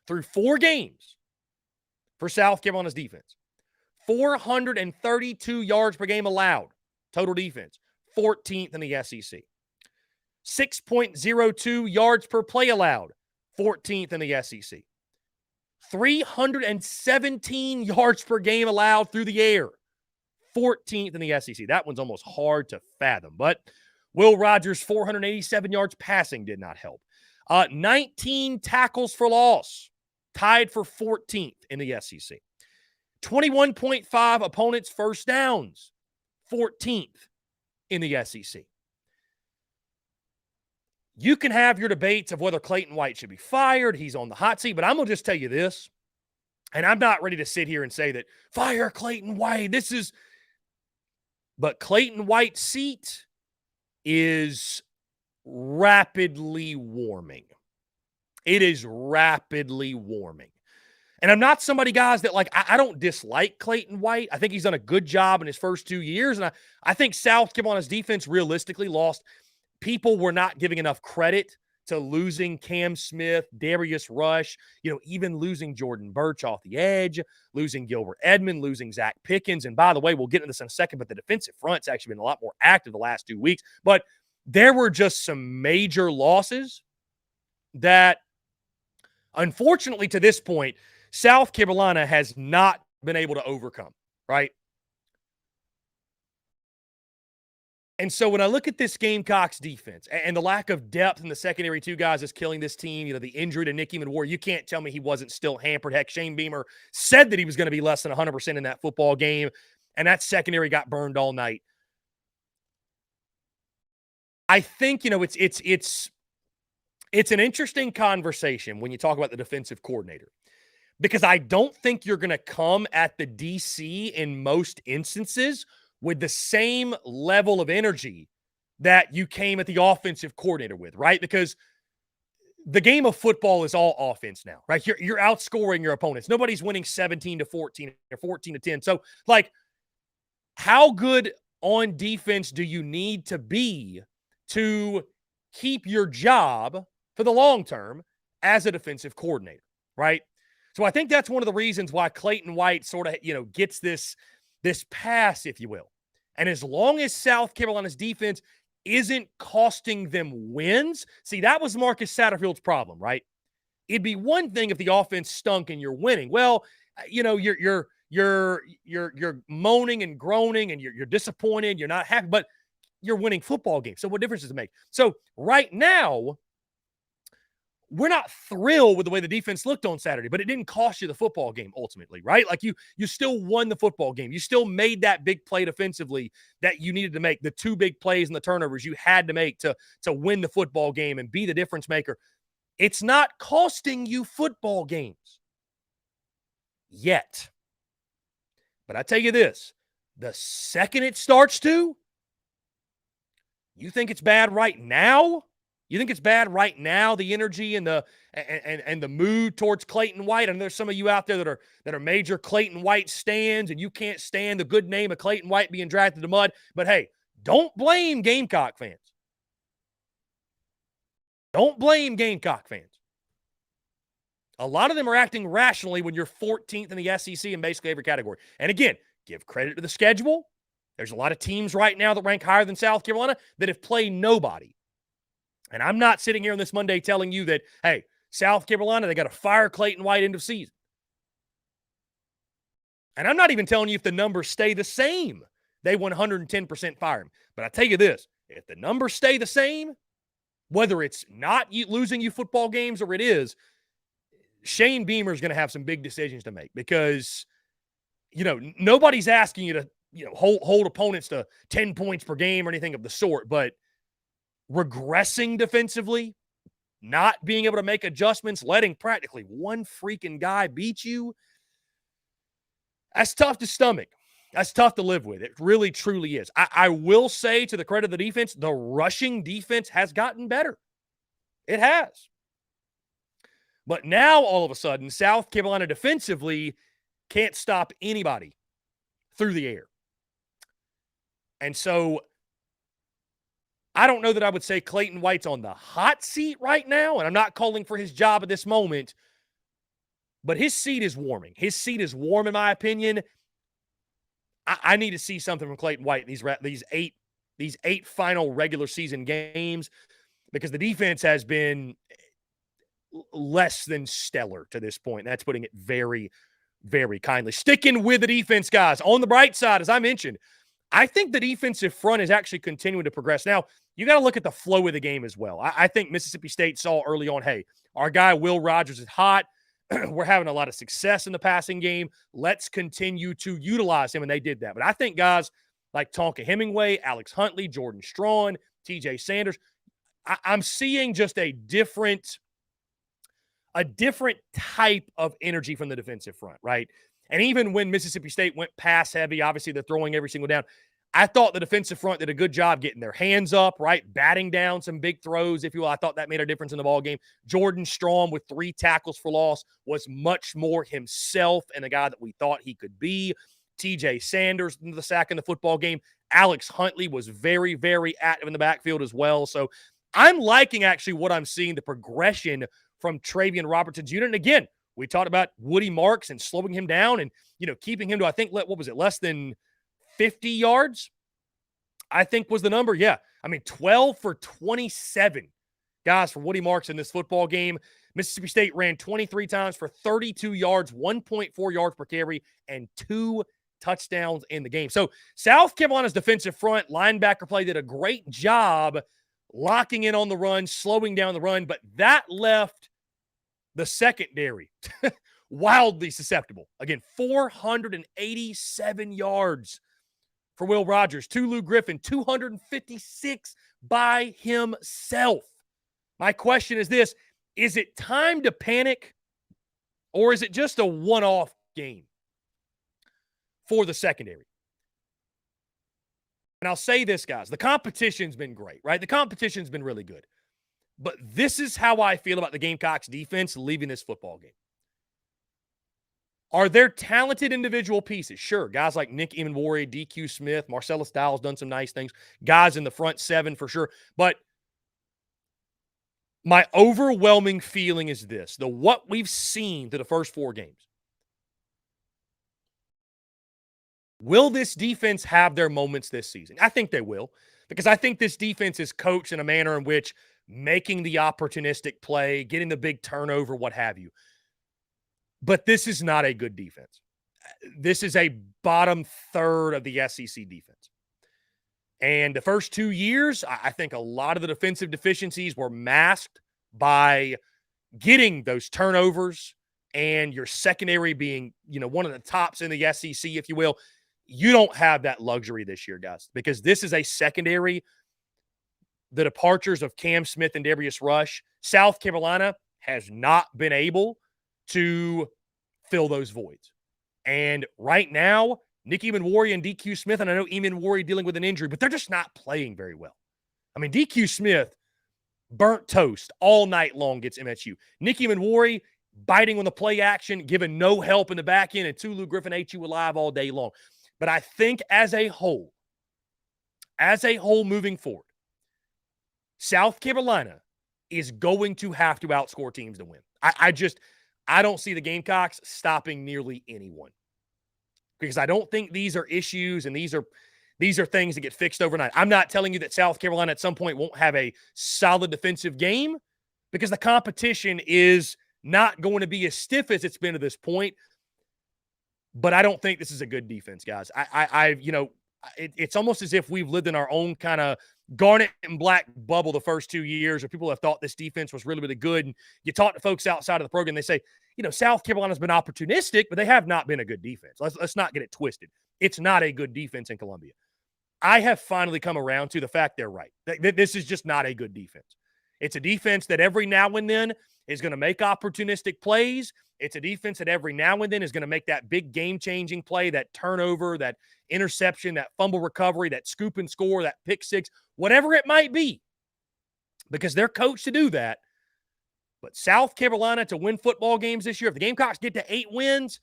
through 4 games for South Carolina's defense. 432 yards per game allowed, total defense, 14th in the SEC. 6.02 yards per play allowed, 14th in the SEC. 317 yards per game allowed through the air, 14th in the SEC. That one's almost hard to fathom, but Will Rogers, 487 yards passing did not help. 19 tackles for loss, tied for 14th in the SEC. 21.5 opponents' first downs, 14th in the SEC. You can have your debates of whether Clayton White should be fired. He's on the hot seat, but I'm going to just tell you this, and I'm not ready to sit here and say that, fire Clayton White, but Clayton White's seat is rapidly warming. It is rapidly warming. And I'm not somebody, guys, that I don't dislike Clayton White. I think he's done a good job in his first 2 years. And I think South Carolina's defense realistically lost. People were not giving enough credit to losing Cam Smith, Darius Rush, even losing Jordan Birch off the edge, losing Gilbert Edmond, losing Zach Pickens. And by the way, we'll get into this in a second, but the defensive front's actually been a lot more active the last 2 weeks. But there were just some major losses that, unfortunately, to this point, South Carolina has not been able to overcome, right? And so when I look at this Gamecocks defense and the lack of depth in the secondary 2 guys is killing this team, the injury to Nick Eamon-Ward, you can't tell me he wasn't still hampered. Heck, Shane Beamer said that he was going to be less than 100% in that football game, and that secondary got burned all night. I think, it's an interesting conversation when you talk about the defensive coordinator, because I don't think you're going to come at the DC in most instances with the same level of energy that you came at the offensive coordinator with, right? Because the game of football is all offense now, right? You're outscoring your opponents. Nobody's winning 17-14 or 14-10. So, how good on defense do you need to be to keep your job for the long term as a defensive coordinator, right? So I think that's one of the reasons why Clayton White sort of, gets this pass, if you will. And as long as South Carolina's defense isn't costing them wins. See, that was Marcus Satterfield's problem, right? It'd be one thing if the offense stunk and you're winning. Well, you're moaning and groaning and you're disappointed, you're not happy, but you're winning football games. So what difference does it make? So right now, we're not thrilled with the way the defense looked on Saturday, but it didn't cost you the football game ultimately, right? Like you still won the football game. You still made that big play defensively that you needed to make, the 2 big plays and the turnovers you had to make to win the football game and be the difference maker. It's not costing you football games yet. But I tell you this, the second it starts to, you think it's bad right now? You think it's bad right now, the energy and the mood towards Clayton White? And there's some of you out there that are major Clayton White stans, and you can't stand the good name of Clayton White being dragged through the mud. But hey, don't blame Gamecock fans. Don't blame Gamecock fans. A lot of them are acting rationally when you're 14th in the SEC in basically every category. And again, give credit to the schedule. There's a lot of teams right now that rank higher than South Carolina that have played nobody. And I'm not sitting here on this Monday telling you that, hey, South Carolina, they got to fire Clayton White into season. And I'm not even telling you if the numbers stay the same, they 110% fire him. But I tell you this, if the numbers stay the same, whether it's not losing you football games or it is, Shane Beamer is going to have some big decisions to make because, nobody's asking you to, hold opponents to 10 points per game or anything of the sort, but regressing defensively, not being able to make adjustments, letting practically one freaking guy beat you, that's tough to stomach. That's tough to live with. It really, truly is. I will say, to the credit of the defense, the rushing defense has gotten better. It has. But now, all of a sudden, South Carolina defensively can't stop anybody through the air. And so I don't know that I would say Clayton White's on the hot seat right now, and I'm not calling for his job at this moment, but his seat is warming. His seat is warm, in my opinion. I need to see something from Clayton White in these eight final regular season games because the defense has been less than stellar to this point. That's putting it very, very kindly. Sticking with the defense, guys. On the bright side, as I mentioned, I think the defensive front is actually continuing to progress. Now, you got to look at the flow of the game as well. I think Mississippi State saw early on, hey, our guy Will Rogers is hot. We're having a lot of success in the passing game. Let's continue to utilize him, and they did that. But I think guys like Tonka Hemingway, Alex Huntley, Jordan Strawn, TJ Sanders, I'm seeing just a different type of energy from the defensive front, right? And even when Mississippi State went pass heavy, obviously they're throwing every single down. I thought the defensive front did a good job getting their hands up, right? Batting down some big throws, if you will. I thought that made a difference in the ball game. Jordan Strawn with 3 tackles for loss was much more himself and the guy that we thought he could be. TJ Sanders into the sack in the football game. Alex Huntley was very, very active in the backfield as well. So I'm liking actually what I'm seeing, the progression from Travian Robertson's unit. And again, we talked about Woody Marks and slowing him down and, keeping him to, I think, what was it, less than 50 yards, I think was the number. Yeah. 12 for 27, guys, for Woody Marks in this football game. Mississippi State ran 23 times for 32 yards, 1.4 yards per carry, and 2 touchdowns in the game. So South Carolina's defensive front linebacker play did a great job locking in on the run, slowing down the run, but that left the secondary wildly susceptible. Again, 487 yards for Will Rogers. Tulu Griffin, 256 by himself. My question is this: is it time to panic, or is it just a one-off game for the secondary? And I'll say this, guys. The competition's been great, right? The competition's been really good. But this is how I feel about the Gamecocks defense leaving this football game. Are there talented individual pieces? Sure. Guys like Nick Emanwari, DQ Smith, Marcellus Dowell's done some nice things. Guys in the front 7 for sure. But my overwhelming feeling is this: what we've seen through the first 4 games. Will this defense have their moments this season? I think they will. because I think this defense is coached in a manner in which making the opportunistic play, getting the big turnover, what have you. But this is not a good defense. This is a bottom third of the SEC defense. And the first 2 years, I think a lot of the defensive deficiencies were masked by getting those turnovers and your secondary being, one of the tops in the SEC, if you will. You don't have that luxury this year, guys, because this is a secondary. The departures of Cam Smith and Darius Rush, South Carolina has not been able to fill those voids. And right now, Nick Emanwari and DQ Smith, and I know Emanwari dealing with an injury, but they're just not playing very well. I mean, DQ Smith, burnt toast all night long against MSU. Nick Emanwari biting on the play action, giving no help in the back end, and Tulu Griffin ate you alive all day long. But I think as a whole moving forward, South Carolina is going to have to outscore teams to win. I don't see the Gamecocks stopping nearly anyone, because I don't think these are issues and these are things that get fixed overnight. I'm not telling you that South Carolina at some point won't have a solid defensive game, because the competition is not going to be as stiff as it's been to this point. But I don't think this is a good defense, guys. It's almost as if we've lived in our own kind of garnet and black bubble the first 2 years, where people have thought this defense was really, really good. And you talk to folks outside of the program, they say, South Carolina's been opportunistic, but they have not been a good defense. Let's not get it twisted. It's not a good defense in Columbia. I have finally come around to the fact they're right. This is just not a good defense. It's a defense that every now and then is going to make opportunistic plays. It's a defense that every now and then is going to make that big game-changing play, that turnover, that interception, that fumble recovery, that scoop and score, that pick six, whatever it might be, because they're coached to do that. But South Carolina to win football games this year, if the Gamecocks get to 8 wins,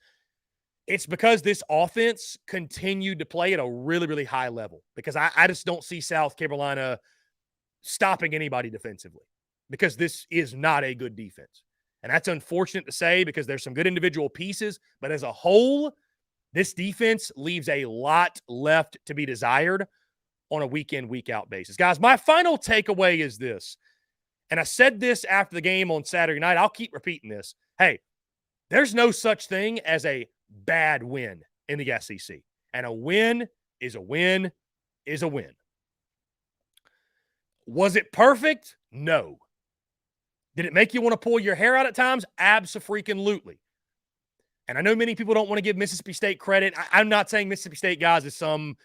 it's because this offense continued to play at a really, really high level, because I just don't see South Carolina stopping anybody defensively, because this is not a good defense. And that's unfortunate to say, because there's some good individual pieces, but as a whole, this defense leaves a lot left to be desired on a week-in, week-out basis. Guys, my final takeaway is this, and I said this after the game on Saturday night. I'll keep repeating this. Hey, there's no such thing as a bad win in the SEC. And a win is a win is a win. Was it perfect? No. Did it make you want to pull your hair out at times? Abso-freaking-lutely. And I know many people don't want to give Mississippi State credit. I'm not saying Mississippi State, guys, is some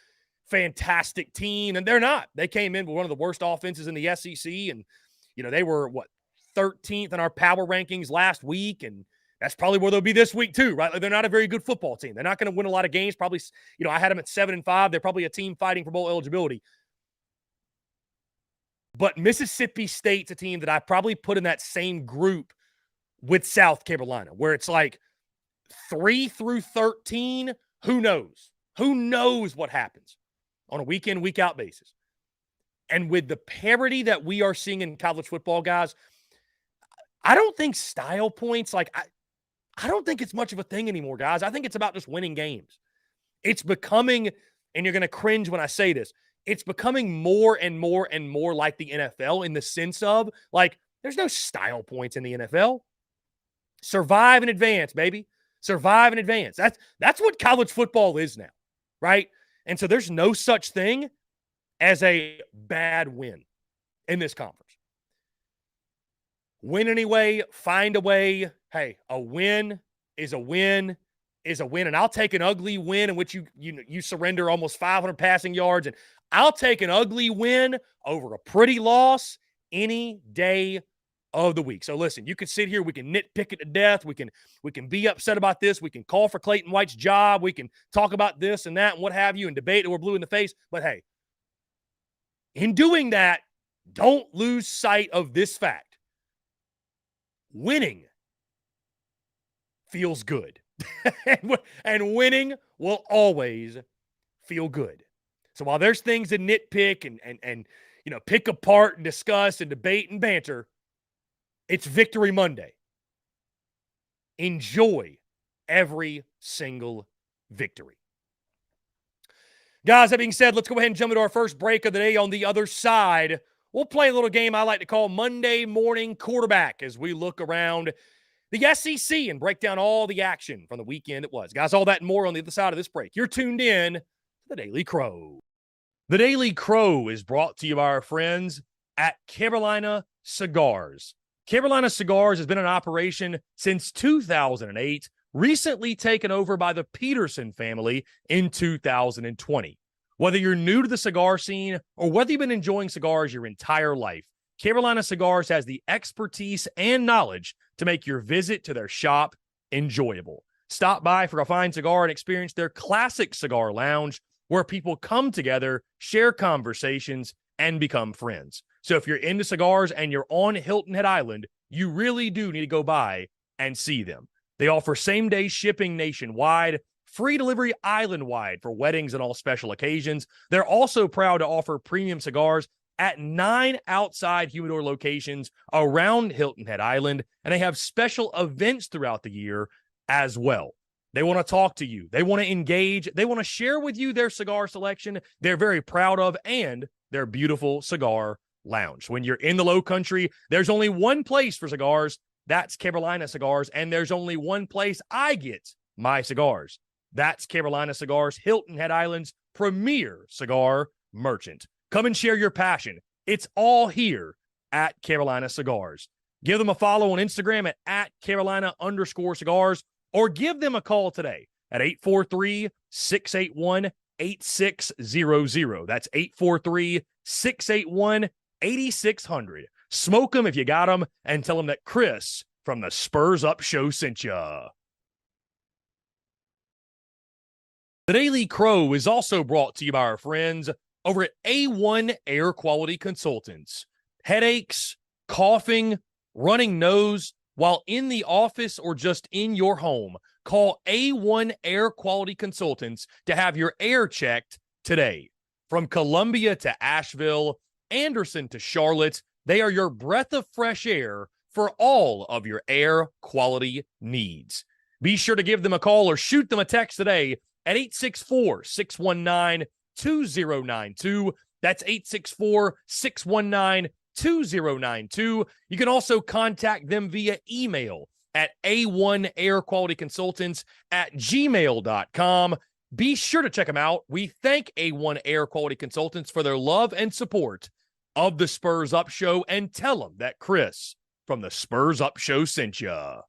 fantastic team, and they're not. They came in with one of the worst offenses in the SEC, and, they were, 13th in our power rankings last week, and that's probably where they'll be this week too, right? Like, they're not a very good football team. They're not going to win a lot of games. Probably, I had them at 7-5. They're probably a team fighting for bowl eligibility. But Mississippi State's a team that I probably put in that same group with South Carolina, where it's like 3 through 13, who knows? Who knows what happens on a week-in, week-out basis? And with the parity that we are seeing in college football, guys, I don't think style points, I don't think it's much of a thing anymore, guys. I think it's about just winning games. It's becoming, and you're going to cringe when I say this, it's becoming more and more and more like the NFL, in the sense of, there's no style points in the NFL. Survive and advance, baby. Survive and advance. That's what college football is now, right? And so there's no such thing as a bad win in this conference. Win anyway, find a way. Hey, a win is a win is a win. And I'll take an ugly win in which you surrender almost 500 passing yards, and I'll take an ugly win over a pretty loss any day of the week. So listen, you can sit here, we can nitpick it to death, we can be upset about this, we can call for Clayton White's job, we can talk about this and that and what have you, and debate that we're blue in the face. But hey, in doing that, don't lose sight of this fact. Winning feels good. And winning will always feel good. So while there's things to nitpick and pick apart and discuss and debate and banter, it's Victory Monday. Enjoy every single victory. Guys, that being said, let's go ahead and jump into our first break of the day. On the other side, we'll play a little game I like to call Monday Morning Quarterback as we look around the SEC and break down all the action from the weekend it was. Guys, all that and more on the other side of this break. You're tuned in to The Daily Crow. The Daily Crow is brought to you by our friends at Carolina Cigars. Carolina Cigars has been in operation since 2008, recently taken over by the Peterson family in 2020. Whether you're new to the cigar scene or whether you've been enjoying cigars your entire life, Carolina Cigars has the expertise and knowledge to make your visit to their shop enjoyable. Stop by for a fine cigar and experience their classic cigar lounge where people come together, share conversations, and become friends. So if you're into cigars and you're on Hilton Head Island, you really do need to go by and see them. They offer same-day shipping nationwide, free delivery island-wide for weddings and all special occasions. They're also proud to offer premium cigars at 9 outside humidor locations around Hilton Head Island, and they have special events throughout the year as well. They want to talk to you. They want to engage. They want to share with you their cigar selection they're very proud of and their beautiful cigar lounge. When you're in the Low Country, there's only one place for cigars. That's Carolina Cigars, and there's only one place I get my cigars. That's Carolina Cigars, Hilton Head Island's premier cigar merchant. Come and share your passion. It's all here at Carolina Cigars. Give them a follow on Instagram at Carolina_cigars, or give them a call today at 843-681-8600. That's 843-681-8600. Smoke them if you got them, and tell them that Chris from the Spurs Up Show sent ya. The Daily Crow is also brought to you by our friends over at A1 Air Quality Consultants. Headaches, coughing, running nose while in the office or just in your home, call A1 Air Quality Consultants to have your air checked today. From Columbia to Asheville, Anderson to Charlotte, they are your breath of fresh air for all of your air quality needs. Be sure to give them a call or shoot them a text today at 864-619-2092. That's 864-619-2092. You can also contact them via email at a1airqualityconsultants@gmail.com. Be sure to check them out. We thank A1 Air Quality Consultants for their love and support of the Spurs Up Show, and tell them that Chris from the Spurs Up Show sent ya.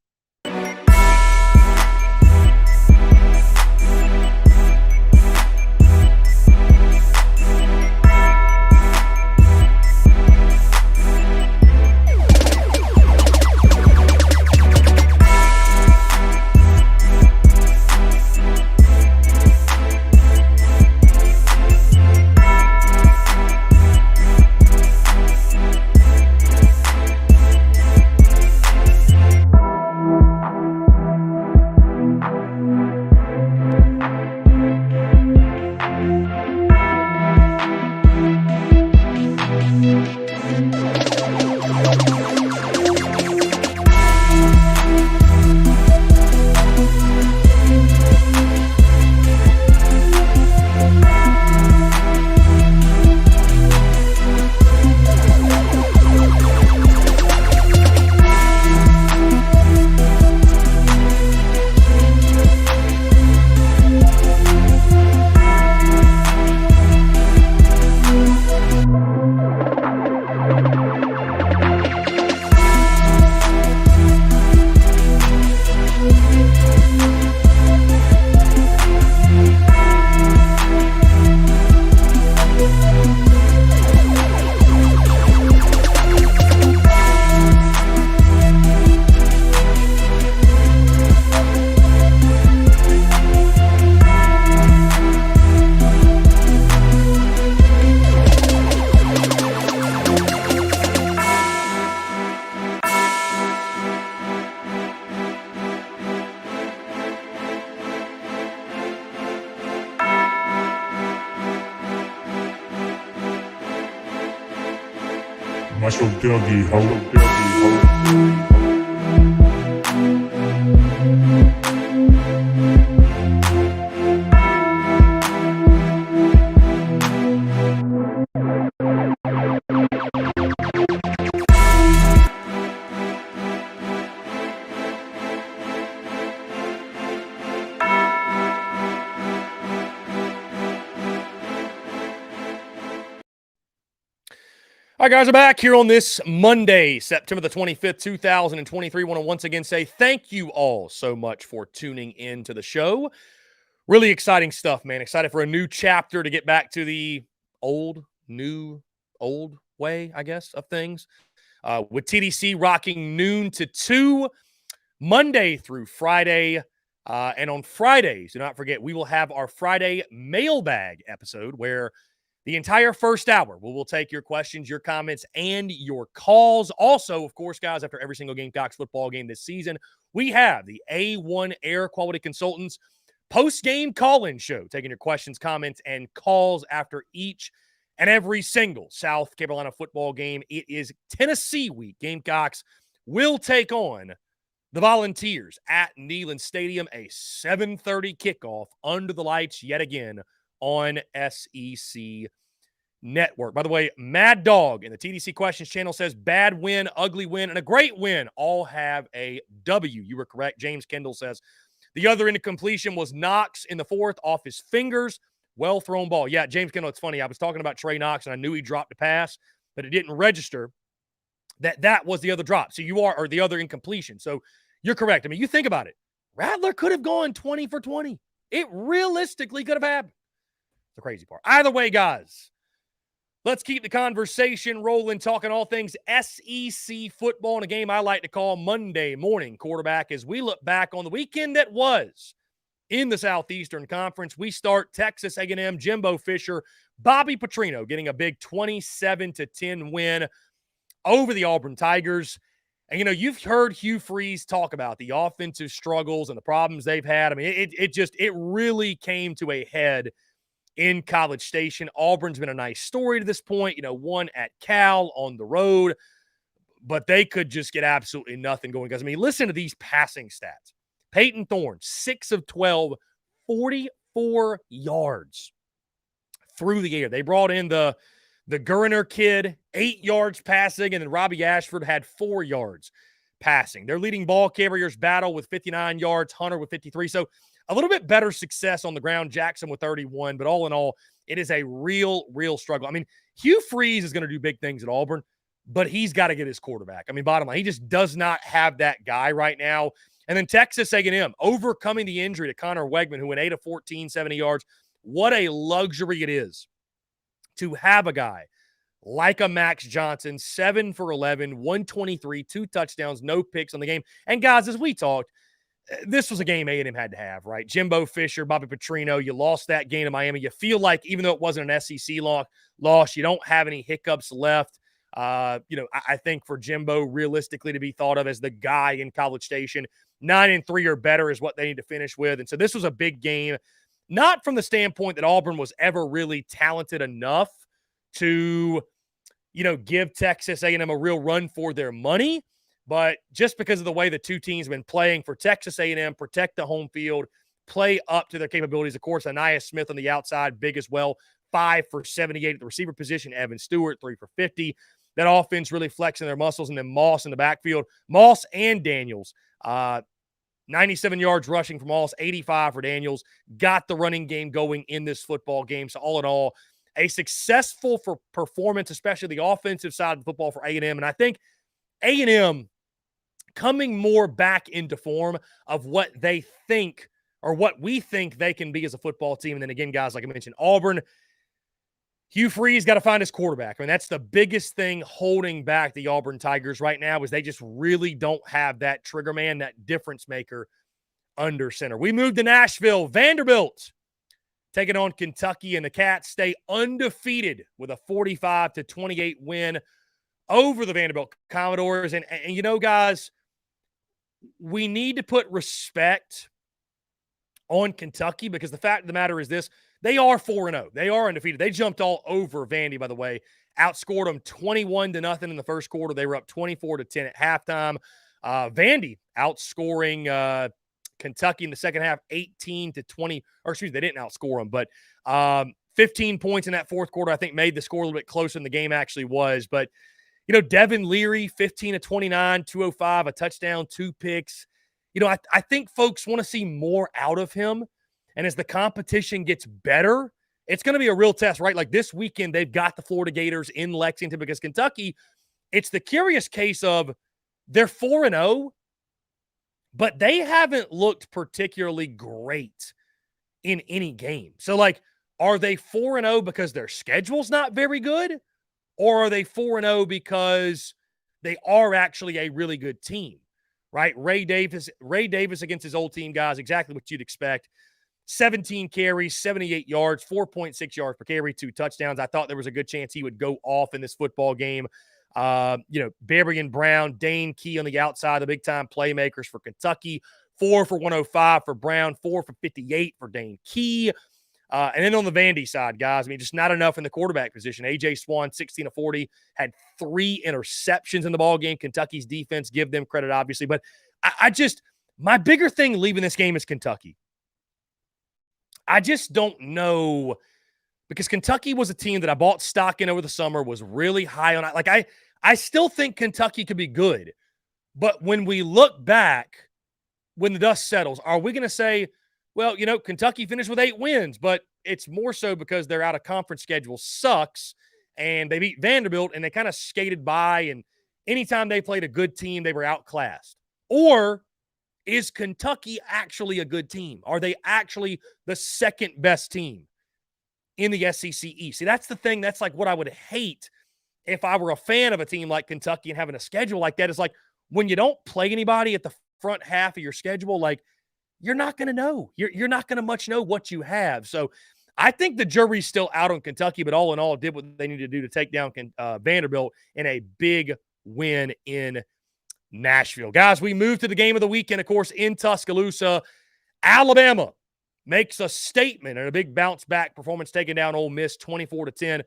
Marshall Dougie, ho. All right, guys, we're back here on this Monday, September the 25th, 2023. Want to once again say thank you all so much for tuning in to the show. Really exciting stuff, man. Excited for a new chapter to get back to the old way, I guess, of things. With TDC rocking noon to 2, Monday through Friday. And on Fridays, do not forget, we will have our Friday mailbag episode where the entire first hour, we'll take your questions, your comments, and your calls. Also, of course, guys, after every single Gamecocks football game this season, we have the A1 Air Quality Consultants post-game call-in show, taking your questions, comments, and calls after each and every single South Carolina football game. It is Tennessee week. Gamecocks will take on the Volunteers at Neyland Stadium, a 7:30 kickoff under the lights yet again on SEC Network. By the way, Mad Dog in the TDC Questions channel says bad win, ugly win, and a great win all have a W. You were correct. James Kendall says the other incompletion was Knox in the fourth off his fingers. Well thrown ball. Yeah, James Kendall, it's funny. I was talking about Trey Knox, and I knew he dropped a pass, but it didn't register that was the other drop. So or the other incompletion. So you're correct. I mean, you think about it. Rattler could have gone 20 for 20. It realistically could have happened. The crazy part. Either way, guys, let's keep the conversation rolling, talking all things SEC football in a game I like to call Monday Morning Quarterback as we look back on the weekend that was in the Southeastern Conference. We start Texas A&M, Jimbo Fisher, Bobby Petrino getting a big 27-10 win over the Auburn Tigers. And, you've heard Hugh Freeze talk about the offensive struggles and the problems they've had. I mean, it really came to a head in College Station. Auburn's been a nice story to this point, one at Cal on the road, but they could just get absolutely nothing going. Because, I mean, listen to these passing stats. Peyton Thorne, 6 of 12, 44 yards through the air. They brought in the Gurner kid, 8 yards passing, and then Robbie Ashford had 4 yards passing. Their leading ball carriers battle with 59 yards, Hunter with 53. So a little bit better success on the ground, Jackson with 31, but all in all, it is a real struggle. I mean, Hugh Freeze is going to do big things at Auburn, but he's got to get his quarterback. I mean, bottom line, he just does not have that guy right now. And then Texas A&M overcoming the injury to Connor Wegman, who went 8 of 14, 70 yards. What a luxury it is to have a guy like a Max Johnson, 7 for 11, 123, 2 touchdowns, no picks on the game. And guys, as we talked, this was a game A&M had to have, right? Jimbo Fisher, Bobby Petrino, you lost that game to Miami. You feel like even though it wasn't an SEC loss, you don't have any hiccups left. I think for Jimbo, realistically, to be thought of as the guy in College Station, 9-3 or better is what they need to finish with. And so this was a big game, not from the standpoint that Auburn was ever really talented enough to, give Texas A&M a real run for their money. But just because of the way the two teams have been playing for Texas A&M, protect the home field, play up to their capabilities. Of course, Aniyah Smith on the outside, big as well, 5 for 78 at the receiver position. Evan Stewart, 3 for 50. That offense really flexing their muscles. And then Moss in the backfield. Moss and Daniels, 97 yards rushing for Moss, 85 for Daniels. Got the running game going in this football game. So all in all, a successful performance, especially the offensive side of the football for A&M. And I think A&M coming more back into form of what they think or what we think they can be as a football team. And then again, guys, like I mentioned, Auburn, Hugh Freeze got to find his quarterback. I mean, that's the biggest thing holding back the Auburn Tigers right now is they just really don't have that trigger man, that difference maker under center. We moved to Nashville. Vanderbilt taking on Kentucky, and the Cats stay undefeated with a 45-28 win over the Vanderbilt Commodores. And guys, we need to put respect on Kentucky because the fact of the matter is this, they are 4-0. They are undefeated. They jumped all over Vandy, by the way, outscored them 21-0 in the first quarter. They were up 24-10 at halftime. Vandy outscoring Kentucky in the second half 18-20, or excuse me, they didn't outscore them, but 15 points in that fourth quarter, I think made the score a little bit closer than the game actually was. But Devin Leary, 15-29, 205, a touchdown, 2 picks. I think folks want to see more out of him. And as the competition gets better it's going to be a real test, right? Like this weekend, they've got the Florida Gators in Lexington because Kentucky, it's the curious case of they're 4-0, but they haven't looked particularly great in any game. So, like, are they 4-0 because their schedule's not very good? Or are they 4-0 because they are actually a really good team, right? Ray Davis against his old team, guys, exactly what you'd expect. 17 carries, 78 yards, 4.6 yards per carry, 2 touchdowns. I thought there was a good chance he would go off in this football game. Barian Brown, Dane Key on the outside, the big-time playmakers for Kentucky. 4 for 105 for Brown, 4 for 58 for Dane Key. And then on the Vandy side, guys, I mean, just not enough in the quarterback position. A.J. Swan, 16 of 40, had 3 interceptions in the ballgame. Kentucky's defense, give them credit, obviously. But my bigger thing leaving this game is Kentucky. I just don't know, because Kentucky was a team that I bought stock in over the summer, was really high on. Like, I still think Kentucky could be good. But when we look back, when the dust settles, are we going to say, well, Kentucky finished with 8 wins, but it's more so because their out-of-conference schedule sucks, and they beat Vanderbilt, and they kind of skated by, and anytime they played a good team, they were outclassed? Or is Kentucky actually a good team? Are they actually the second-best team in the SEC East? See, that's the thing. That's like what I would hate if I were a fan of a team like Kentucky and having a schedule like that. Is like when you don't play anybody at the front half of your schedule, like, you're not going to know. You're not going to much know what you have. So I think the jury's still out on Kentucky, but all in all, did what they needed to do to take down Vanderbilt in a big win in Nashville. Guys, we move to the game of the weekend, of course, in Tuscaloosa. Alabama makes a statement and a big bounce-back performance, taking down Ole Miss 24-10.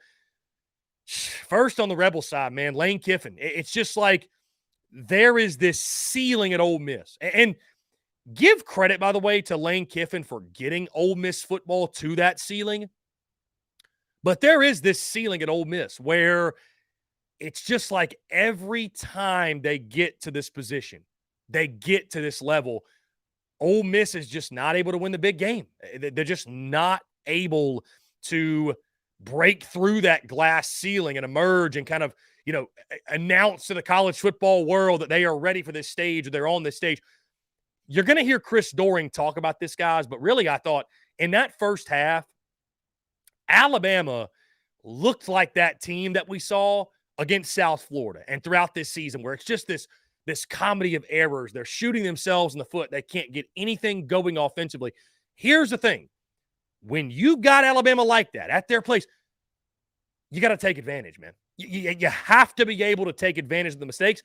First on the Rebel side, man, Lane Kiffin. It's just like there is this ceiling at Ole Miss. And give credit, by the way, to Lane Kiffin for getting Ole Miss football to that ceiling. But there is this ceiling at Ole Miss where it's just like every time they get to this position, they get to this level, Ole Miss is just not able to win the big game. They're just not able to break through that glass ceiling and emerge and kind of, announce to the college football world that they are ready for this stage or they're on this stage. You're going to hear Chris Doering talk about this, guys, but really I thought in that first half, Alabama looked like that team that we saw against South Florida and throughout this season, where it's just this comedy of errors. They're shooting themselves in the foot. They can't get anything going offensively. Here's the thing. When you got Alabama like that at their place, you got to take advantage, man. You have to be able to take advantage of the mistakes,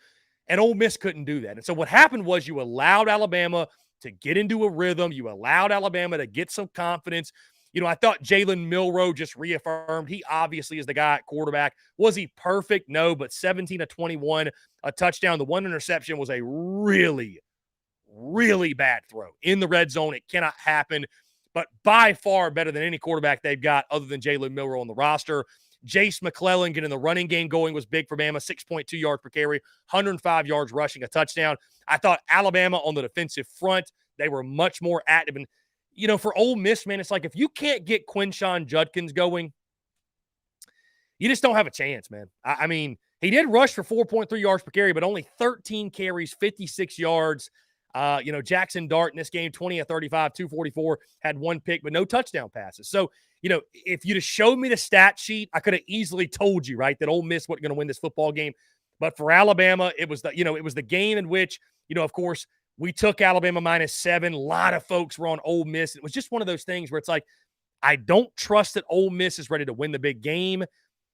and Ole Miss couldn't do that. And so what happened was you allowed Alabama to get into a rhythm. You allowed Alabama to get some confidence. I thought Jalen Milroe just reaffirmed he obviously is the guy at quarterback. Was he perfect? No, but 17 of 21, a touchdown. The one interception was a really, really bad throw in the red zone. It cannot happen, but by far better than any quarterback they've got other than Jalen Milroe on the roster. Jace McClellan getting the running game going was big for Bama, 6.2 yards per carry, 105 yards rushing, a touchdown. I thought Alabama on the defensive front, they were much more active. And, for Ole Miss, man, it's like if you can't get Quinshon Judkins going, you just don't have a chance, man. I mean, he did rush for 4.3 yards per carry, but only 13 carries, 56 yards. Jackson Dart in this game, 20 of 35, 244, had 1 pick, but no touchdown passes. So, if you'd have showed me the stat sheet, I could have easily told you, right, that Ole Miss wasn't going to win this football game. But for Alabama, it was the game in which, of course, we took Alabama -7. A lot of folks were on Ole Miss. It was just one of those things where it's like, I don't trust that Ole Miss is ready to win the big game.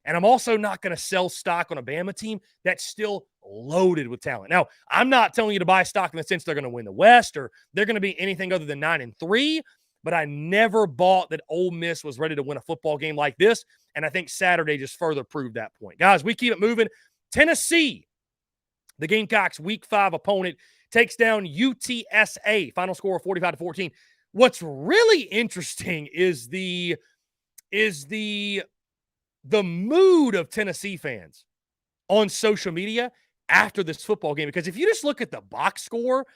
And I'm also not going to sell stock on a Bama team that's still loaded with talent. Now, I'm not telling you to buy stock in the sense they're going to win the West or they're going to be anything other than 9-3, but I never bought that Ole Miss was ready to win a football game like this, and I think Saturday just further proved that point. Guys, we keep it moving. Tennessee, the Gamecocks' Week 5 opponent, takes down UTSA. Final score of 45-14. What's really interesting is the mood of Tennessee fans on social media after this football game. Because if you just look at the box score,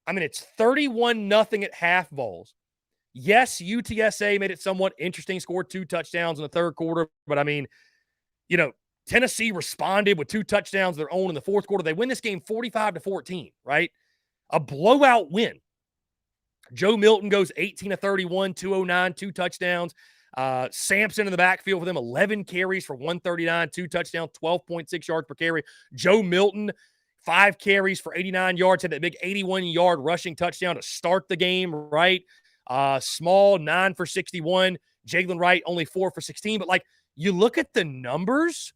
I mean, it's 31-0 at half balls. Yes, UTSA made it somewhat interesting, scored 2 touchdowns in the third quarter. But, I mean, Tennessee responded with 2 touchdowns of their own in the fourth quarter. They win this game 45-14, right? A blowout win. Joe Milton goes 18 of 31, 209, 2 touchdowns. Sampson in the backfield for them, 11 carries for 139, 2 touchdowns, 12.6 yards per carry. Joe Milton, 5 carries for 89 yards, had that big 81-yard rushing touchdown to start the game, right? Small, 9 for 61. Jalen Wright, only 4 for 16. But, you look at the numbers,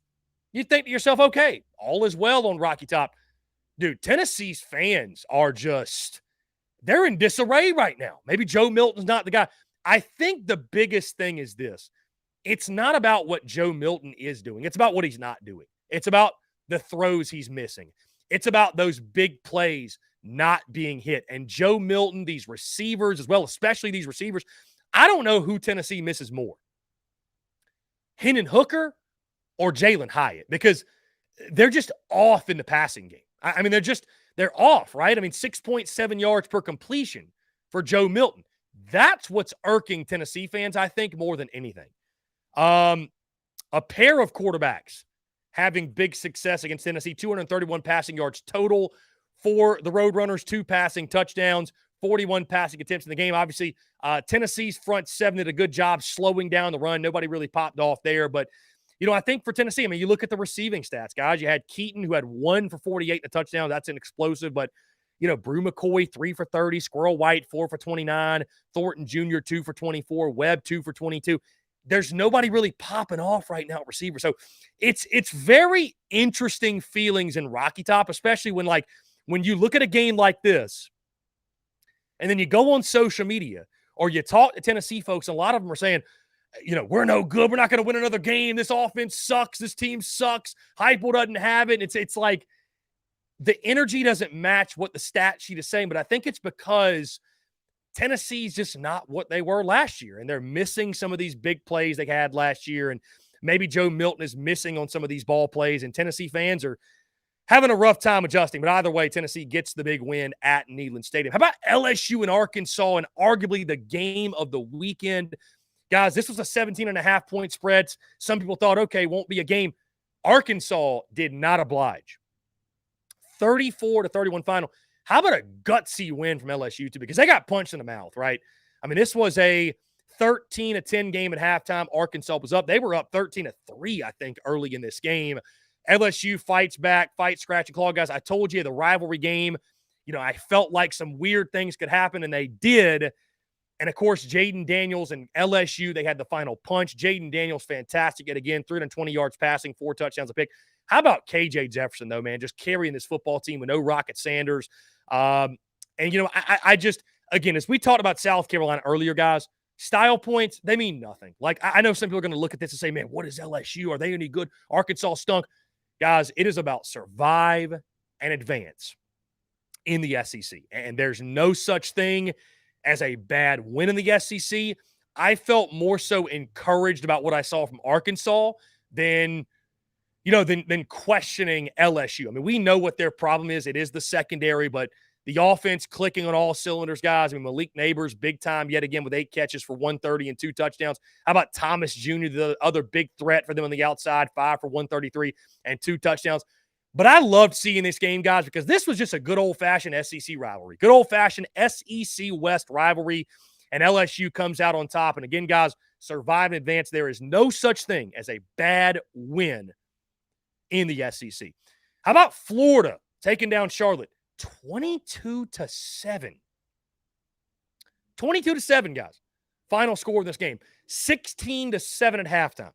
you think to yourself, okay, all is well on Rocky Top. Dude, Tennessee's fans are they're in disarray right now. Maybe Joe Milton's not the guy. I think the biggest thing is this. It's not about what Joe Milton is doing. It's about what he's not doing. It's about the throws he's missing. It's about those big plays not being hit. And Joe Milton, these receivers as well, especially these receivers, I don't know who Tennessee misses more. Hendon Hooker or Jalen Hyatt, because they're just off in the passing game. I mean, they're off, right? I mean, 6.7 yards per completion for Joe Milton. That's what's irking Tennessee fans, I think, more than anything. A pair of quarterbacks having big success against Tennessee, 231 passing yards total for the Roadrunners, 2 passing touchdowns, 41 passing attempts in the game. Obviously, Tennessee's front seven did a good job slowing down the run. Nobody really popped off there, but I think for Tennessee, I mean, you look at the receiving stats, guys. You had Keaton, who had 1 for 48 in a touchdown. That's an explosive. But, Brew McCoy, 3 for 30. Squirrel White, 4 for 29. Thornton Jr., 2 for 24. Webb, 2 for 22. There's nobody really popping off right now at receiver. So it's very interesting feelings in Rocky Top, especially when you look at a game like this and then you go on social media or you talk to Tennessee folks, and a lot of them are saying, we're no good. We're not going to win another game. This offense sucks. This team sucks. Heupel doesn't have it. It's like the energy doesn't match what the stat sheet is saying, but I think it's because Tennessee's just not what they were last year, and they're missing some of these big plays they had last year, and maybe Joe Milton is missing on some of these ball plays, and Tennessee fans are having a rough time adjusting. But either way, Tennessee gets the big win at Neyland Stadium. How about LSU and Arkansas, and arguably the game of the weekend? Guys, this was a 17.5-point spread. Some people thought, okay, won't be a game. Arkansas did not oblige. 34-31 final. How about a gutsy win from LSU too? Because they got punched in the mouth, right? I mean, this was a 13-10 game at halftime. Arkansas was up. They were up 13-3, I think, early in this game. LSU fights back, fight, scratch, and claw. Guys, I told you the rivalry game, I felt like some weird things could happen, and they did. And, of course, Jaden Daniels and LSU, they had the final punch. Jaden Daniels, fantastic yet again, 320 yards passing, 4 touchdowns a pick. How about KJ Jefferson, though, man, just carrying this football team with no Rocket Sanders? I just, again, as we talked about South Carolina earlier, guys, style points, they mean nothing. I know some people are going to look at this and say, man, what is LSU? Are they any good? Arkansas stunk. Guys, it is about survive and advance in the SEC. And there's no such thing as a bad win in the SEC. I felt more so encouraged about what I saw from Arkansas than questioning LSU. I mean, we know what their problem is. It is the secondary, but the offense clicking on all cylinders, guys. I mean, Malik Neighbors, big time yet again with 8 catches for 130 and 2 touchdowns. How about Thomas Jr., the other big threat for them on the outside, 5 for 133 and 2 touchdowns. But I loved seeing this game, guys, because this was just a good old-fashioned SEC rivalry. Good old-fashioned SEC West rivalry, and LSU comes out on top. And again, guys, survive and advance. There is no such thing as a bad win in the SEC. How about Florida taking down Charlotte? 22-7. 22-7, guys. Final score of this game. 16-7 at halftime.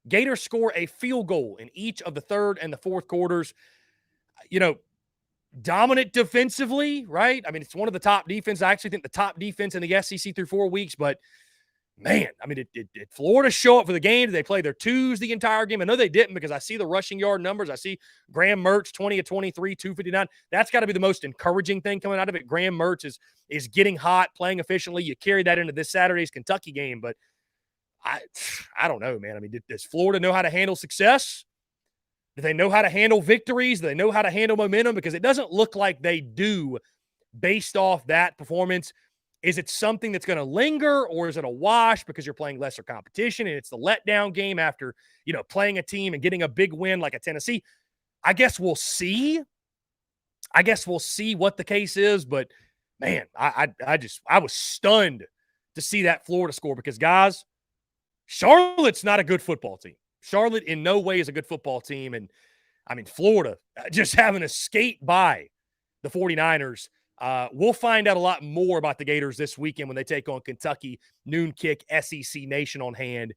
Gators score a field goal in each of the third and the fourth quarters. Dominant defensively, right? I mean, it's one of the top defenses. I actually think the top defense in the SEC through 4 weeks. But, man, I mean, did Florida show up for the game? Did they play their twos the entire game? I know they didn't, because I see the rushing yard numbers. I see Graham Mertz, 20-23, 259. That's got to be the most encouraging thing coming out of it. Graham Mertz is getting hot, playing efficiently. You carry that into this Saturday's Kentucky game. But I don't know, man. I mean, does Florida know how to handle success? Do they know how to handle victories? Do they know how to handle momentum? Because it doesn't look like they do based off that performance. Is it something that's going to linger, or is it a wash because you're playing lesser competition and it's the letdown game after, playing a team and getting a big win like a Tennessee? I guess we'll see. What the case is, but man, I was stunned to see that Florida score because, guys, Charlotte's not a good football team. Charlotte in no way is a good football team. And, Florida just having to skate by the 49ers. We'll find out a lot more about the Gators this weekend when they take on Kentucky, noon kick, SEC Nation on hand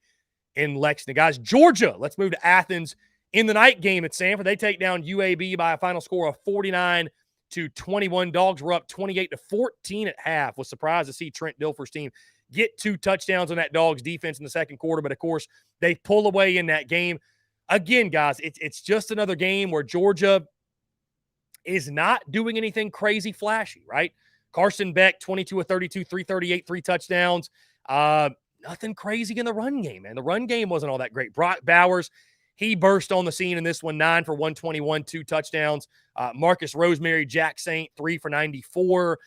in Lexington. Guys, Georgia, let's move to Athens. In the night game at Sanford, they take down UAB by a final score of 49-21. Dogs were up 28-14 at half. Was surprised to see Trent Dilfer's team get 2 touchdowns on that Dogs defense in the second quarter, but of course, they pull away in that game. Again, guys, it's just another game where Georgia is not doing anything crazy flashy, right? Carson Beck, 22 of 32, 338, 3 touchdowns. Nothing crazy in the run game, man. The run game wasn't all that great. Brock Bowers, he burst on the scene in this one, 9 for 121, 2 touchdowns. Marcus Rosemary, Jack Saint, 3 for 94.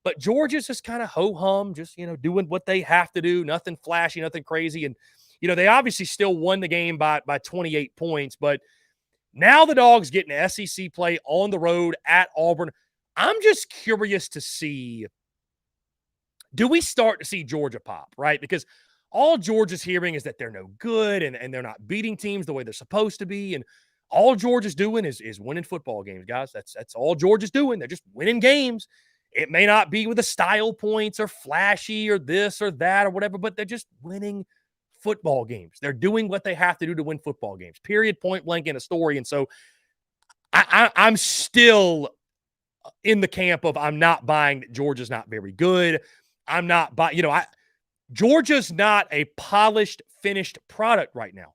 But Georgia's just kind of ho-hum, just, doing what they have to do. Nothing flashy, nothing crazy. And, they obviously still won the game by 28 points. But now the Dogs getting SEC play on the road at Auburn. I'm just curious to see, do we start to see Georgia pop, right? Because all Georgia's hearing is that they're no good and they're not beating teams the way they're supposed to be. And all Georgia's doing is winning football games, guys. That's all Georgia's doing. They're just winning games. It may not be with the style points or flashy or this or that or whatever, but they're just winning football games. They're doing what they have to do to win football games, period, point blank in a story. And so I'm still in the camp of I'm not buying that Georgia's not very good. I'm not buying, Georgia's not a polished, finished product right now.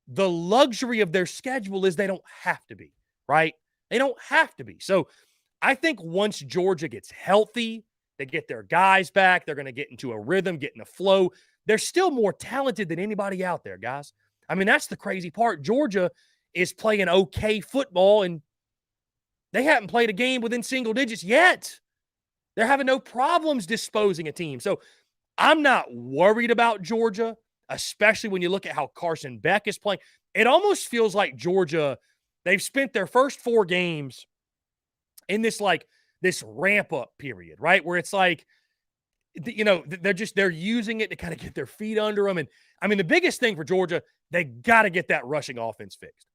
The luxury of their schedule is they don't have to be, right? They don't have to be. So I think once Georgia gets healthy, they get their guys back, they're going to get into a rhythm, get in a flow. They're still more talented than anybody out there, guys. That's the crazy part. Georgia is playing okay football, and they haven't played a game within single digits yet. They're having no problems disposing a team. So I'm not worried about Georgia, especially when you look at how Carson Beck is playing. It almost feels like Georgia, they've spent their first 4 games in this ramp-up period, right? Where it's like, they're using it to kind of get their feet under them. And the biggest thing for Georgia, they got to get that rushing offense fixed.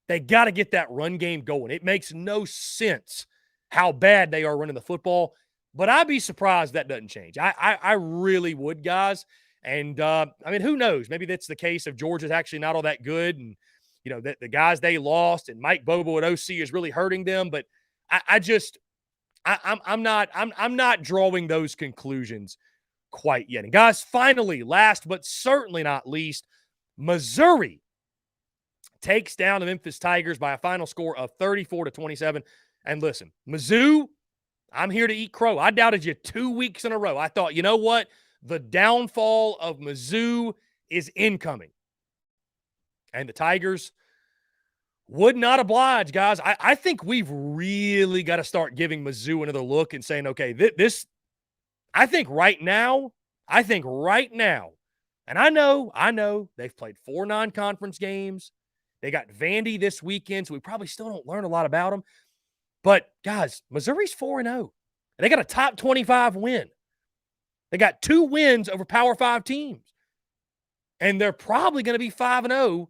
They got to get that run game going. It makes no sense how bad they are running the football, but I'd be surprised that doesn't change. I really would, guys. And who knows? Maybe that's the case if Georgia's actually not all that good, and the guys they lost and Mike Bobo at OC is really hurting them. But I'm not drawing those conclusions quite yet. And guys, finally, last but certainly not least, Missouri takes down the Memphis Tigers by a final score of 34-27. And listen, Mizzou, I'm here to eat crow. I doubted you 2 weeks in a row. I thought, you know what? The downfall of Mizzou is incoming. And the Tigers would not oblige, guys. I think we've really got to start giving Mizzou another look and saying, okay, I think right now, and I know they've played 4 non-conference games. They got Vandy this weekend, so we probably still don't learn a lot about them. But, guys, Missouri's 4-0. And they got a top 25 win. They got 2 wins over Power 5 teams. And they're probably going to be 5-0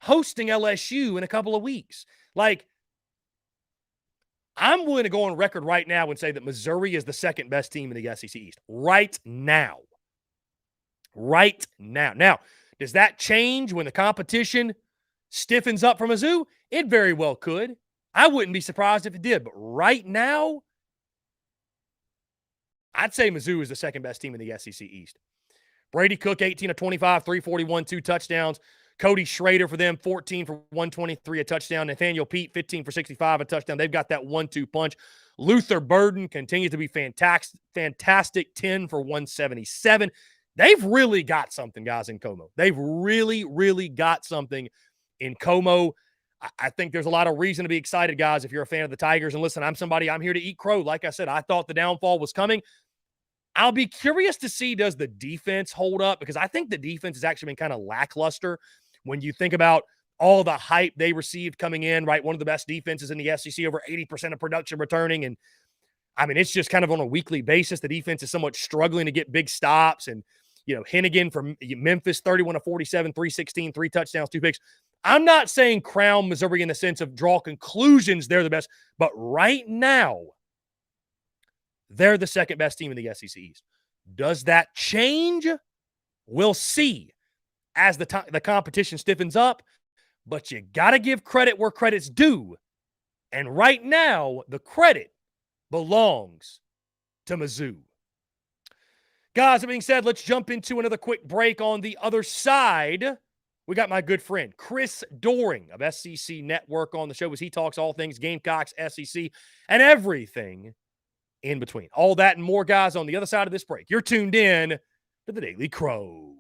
hosting LSU in a couple of weeks. I'm willing to go on record right now and say that Missouri is the second best team in the SEC East. Right now. Now, does that change when the competition stiffens up for Mizzou? It very well could. I wouldn't be surprised if it did. But right now, I'd say Mizzou is the second best team in the SEC East. Brady Cook, 18 of 25, 341, 2 touchdowns. Cody Schrader for them, 14 for 123, a touchdown. Nathaniel Pete, 15 for 65, a touchdown. They've got that 1-2 punch. Luther Burden continues to be fantastic, 10 for 177. They've really got something, guys, in Como. They've really got something in Como. I think there's a lot of reason to be excited, guys, if you're a fan of the Tigers. And listen, I'm here to eat crow. Like I said, I thought the downfall was coming. I'll be curious to see, does the defense hold up? Because I think the defense has actually been kind of lackluster when you think about all the hype they received coming in, right? One of the best defenses in the SEC, over 80% of production returning. And I mean, it's just kind of on a weekly basis. The defense is somewhat struggling to get big stops. And, Hennigan from Memphis, 31 of 47, 316, 3 touchdowns, 2 picks. I'm not saying crown Missouri in the sense of draw conclusions they're the best, but right now, they're the second best team in the SEC East. Does that change? We'll see as the competition stiffens up, but you got to give credit where credit's due. And right now, the credit belongs to Mizzou. Guys, that being said, let's jump into another quick break. On the other side, we got my good friend Chris Doering of SEC Network on the show as he talks all things Gamecocks, SEC, and everything in between. All that and more, guys, on the other side of this break. You're tuned in to The Daily Crow.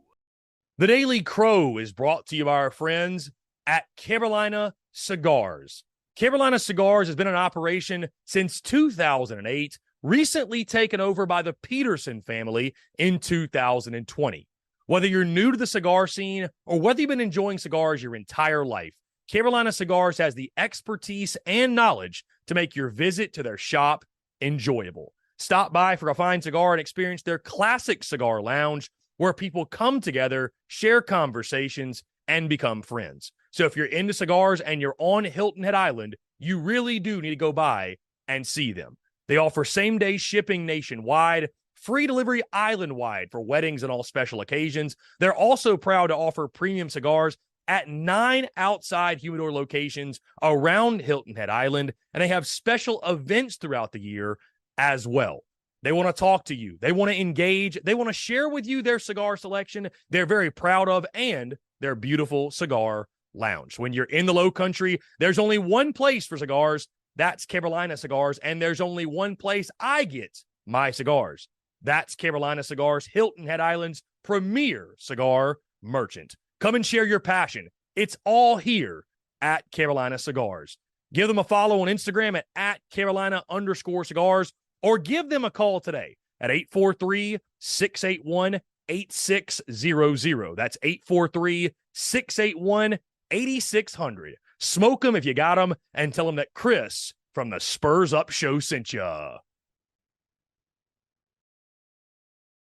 The Daily Crow is brought to you by our friends at Carolina Cigars. Carolina Cigars has been in operation since 2008, recently taken over by the Peterson family in 2020. Whether you're new to the cigar scene or whether you've been enjoying cigars your entire life, Carolina Cigars has the expertise and knowledge to make your visit to their shop enjoyable. Stop by for a fine cigar and experience their classic cigar lounge where people come together, share conversations, and become friends. So if you're into cigars and you're on Hilton Head Island, you really do need to go by and see them. They offer same-day shipping nationwide, free delivery island-wide for weddings and all special occasions. They're also proud to offer premium cigars at 9 outside humidor locations around Hilton Head Island, and they have special events throughout the year as well. They want to talk to you. They want to engage. They want to share with you their cigar selection they're very proud of and their beautiful cigar lounge. When you're in the Low Country, there's only one place for cigars. That's Carolina Cigars, and there's only one place I get my cigars. That's Carolina Cigars, Hilton Head Island's premier cigar merchant. Come and share your passion. It's all here at Carolina Cigars. Give them a follow on Instagram at Carolina_cigars, or give them a call today at 843-681-8600. That's 843-681-8600. Smoke them if you got them, and tell them that Chris from the Spurs Up Show sent ya.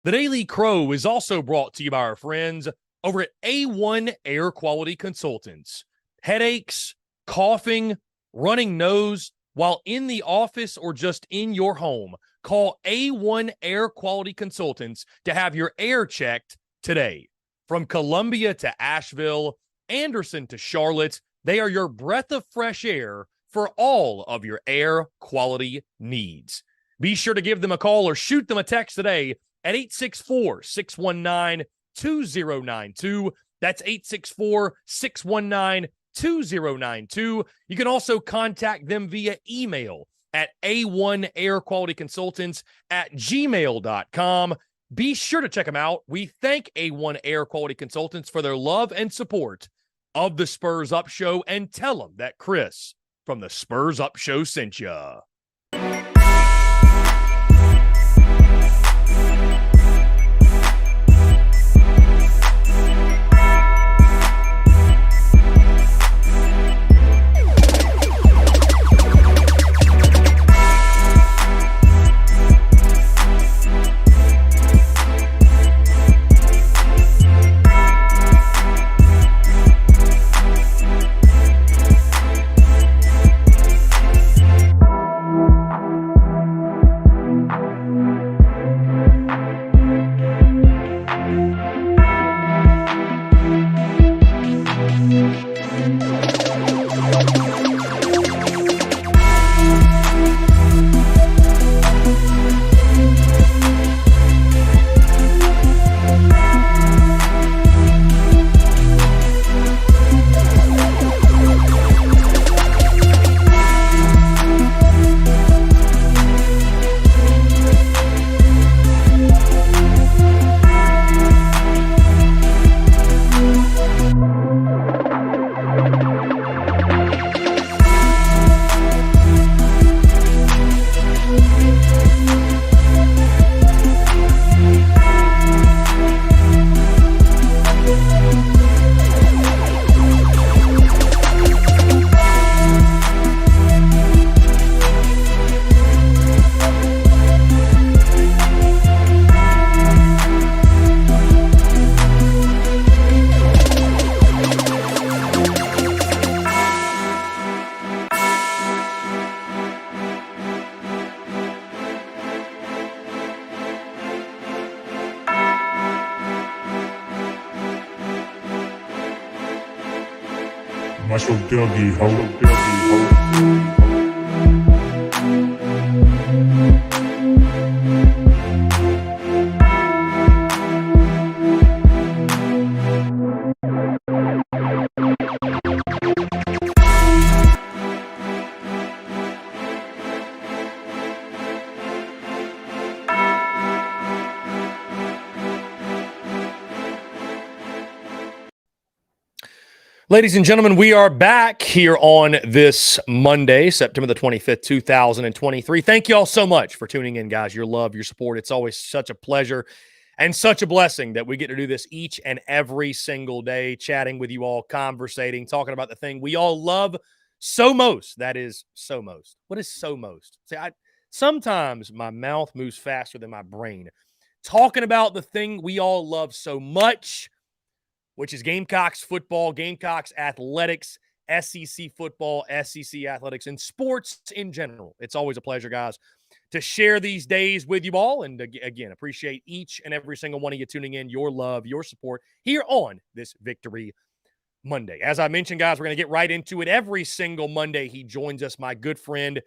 The Daily Crow is also brought to you by our friends over at A1 Air Quality Consultants. Headaches, coughing, running nose while in the office or just in your home, call A1 Air Quality Consultants to have your air checked today. From Columbia to Asheville, Anderson to Charlotte, they are your breath of fresh air for all of your air quality needs. Be sure to give them a call or shoot them a text today at 864-619-2092. That's 864-619-2092. You can also contact them via email at a1airqualityconsultants@gmail.com. Be sure to check them out. We thank A1 Air Quality Consultants for their love and support of the Spurs Up Show, and tell them that Chris from the Spurs Up Show sent ya. Marshall Dougie, ho. Ladies and gentlemen, we are back here on this Monday, September the 25th, 2023. Thank you all so much for tuning in, guys. Your love, your support. It's always such a pleasure and such a blessing that we get to do this each and every single day, chatting with you all, conversating, talking about the thing we all love so most. That is so most. What is so most? See, sometimes my mouth moves faster than my brain. Talking about the thing we all love so much, which is Gamecocks football, Gamecocks athletics, SEC football, SEC athletics, and sports in general. It's always a pleasure, guys, to share these days with you all. And again, appreciate each and every single one of you tuning in, your love, your support here on this Victory Monday. As I mentioned, guys, we're going to get right into it. Every single Monday, he joins us, my good friend,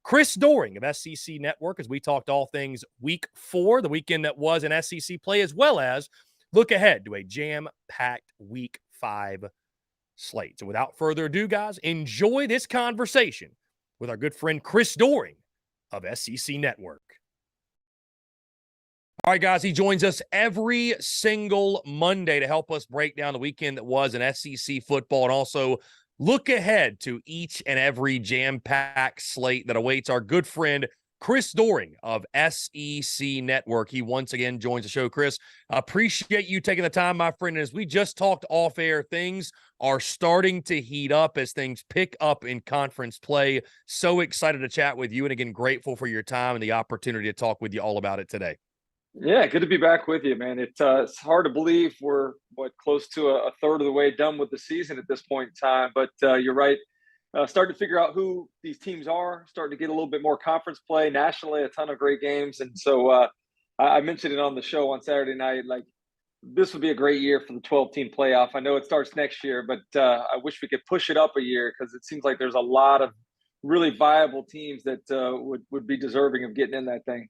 Chris Doering of SEC Network, as we talked all things week 4, the weekend that was in SEC play, as well as look ahead to a jam-packed week 5 slate. So without further ado, guys, enjoy this conversation with our good friend Chris Doering of SEC Network. All right, guys, he joins us every single Monday to help us break down the weekend that was in SEC football and also look ahead to each and every jam-packed slate that awaits our good friend Chris Doering of SEC Network. He once again joins the show. Chris, appreciate you taking the time, my friend. As we just talked off air, things are starting to heat up as things pick up in conference play. So excited to chat with you, and again, grateful for your time and the opportunity to talk with you all about it today. Yeah, good to be back with you, man. It's hard to believe we're close to a third of the way done with the season at this point in time. But you're right. Starting to figure out who these teams are, starting to get a little bit more conference play nationally, a ton of great games. And so I mentioned it on the show on Saturday night, like this would be a great year for the 12-team playoff. I know it starts next year, but I wish we could push it up a year because it seems like there's a lot of really viable teams that would be deserving of getting in that thing.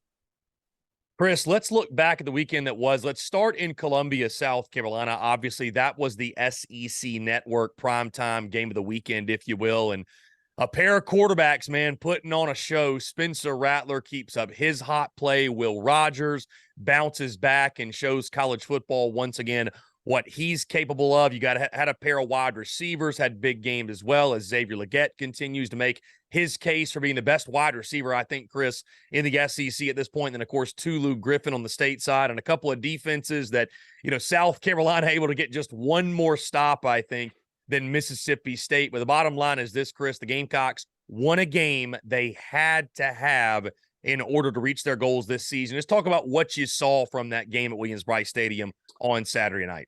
Chris, let's look back at the weekend that was. Let's start in Columbia, South Carolina. Obviously, that was the SEC Network primetime game of the weekend, if you will. And a pair of quarterbacks, man, putting on a show. Spencer Rattler keeps up his hot play. Will Rogers bounces back and shows college football once again what he's capable of. You had a pair of wide receivers, had big games as well, as Xavier Legette continues to make his case for being the best wide receiver, I think, Chris, in the SEC at this point. And, of course, Tulu Griffin on the state side and a couple of defenses that, South Carolina able to get just one more stop, I think, than Mississippi State. But the bottom line is this, Chris, the Gamecocks won a game they had to have in order to reach their goals this season. Let's talk about what you saw from that game at Williams-Brice Stadium on Saturday night.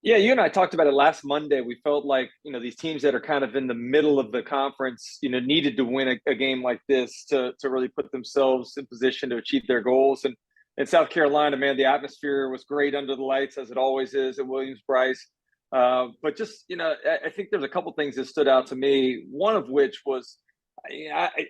Yeah, you and I talked about it last Monday. We felt like, these teams that are kind of in the middle of the conference, needed to win a game like this to really put themselves in position to achieve their goals. And in South Carolina, man, the atmosphere was great under the lights, as it always is at Williams-Brice. But just, I think there's a couple things that stood out to me, one of which was,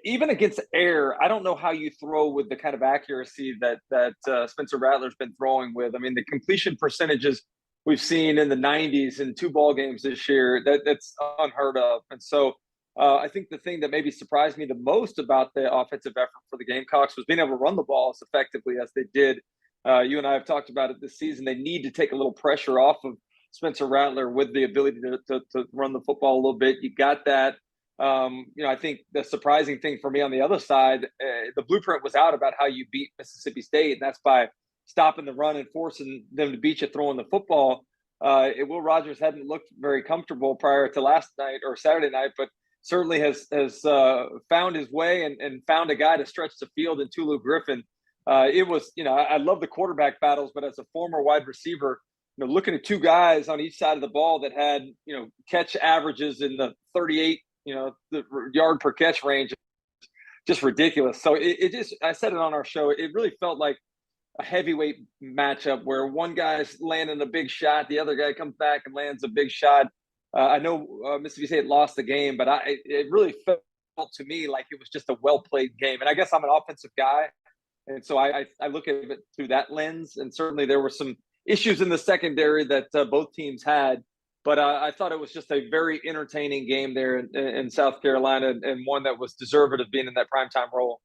even against air, I don't know how you throw with the kind of accuracy that Spencer Rattler's been throwing with. I mean, the completion percentages we've seen in the 90s in 2 ball games this year, that's unheard of. And so I think the thing that maybe surprised me the most about the offensive effort for the Gamecocks was being able to run the ball as effectively as they did. You and I have talked about it this season. They need to take a little pressure off of Spencer Rattler with the ability to run the football a little bit. You got that. I think the surprising thing for me on the other side, the blueprint was out about how you beat Mississippi State, and that's by stopping the run and forcing them to beat you throwing the football. Will Rogers hadn't looked very comfortable prior to last night or Saturday night, but certainly has found his way and found a guy to stretch the field in Tulu Griffin. It was, I love the quarterback battles, but as a former wide receiver, looking at 2 guys on each side of the ball that had, catch averages in the 38, the yard per catch range, just ridiculous. So it just, I said it on our show, it really felt like a heavyweight matchup where one guy's landing a big shot, the other guy comes back and lands a big shot. I know Mississippi State lost the game, but it really felt to me like it was just a well-played game. And I guess I'm an offensive guy, and so I look at it through that lens. And certainly there were some issues in the secondary that both teams had. But I thought it was just a very entertaining game there in South Carolina, and one that was deserving of being in that primetime role.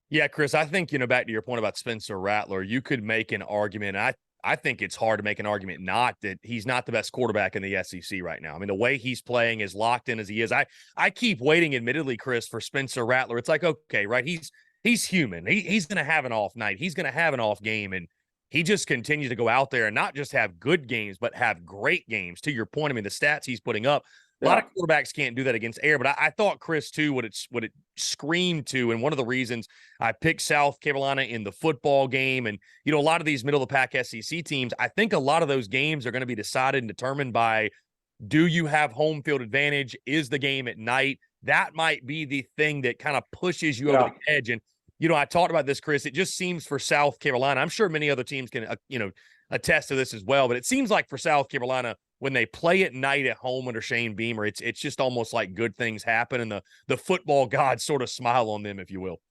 Yeah, Chris, I think, back to your point about Spencer Rattler, you could make an argument. I think it's hard to make an argument not that he's not the best quarterback in the SEC right now. I mean, the way he's playing, as locked in as he is, I keep waiting, admittedly, Chris, for Spencer Rattler. It's like, okay, right, he's human. He's going to have an off night. He's going to have an off game, and he just continues to go out there and not just have good games, but have great games. To your point, I mean, the stats he's putting up, a lot of quarterbacks can't do that against air, but I thought, Chris, too, what it screamed to, and one of the reasons I picked South Carolina in the football game, and, a lot of these middle-of-the-pack SEC teams, I think a lot of those games are going to be decided and determined by, do you have home field advantage? Is the game at night? That might be the thing that kind of pushes you over the edge. And, I talked about this, Chris. It just seems for South Carolina, I'm sure many other teams can, attest to this as well, but it seems like for South Carolina, when they play at night at home under Shane Beamer, it's just almost like good things happen, and the football gods sort of smile on them, if you will.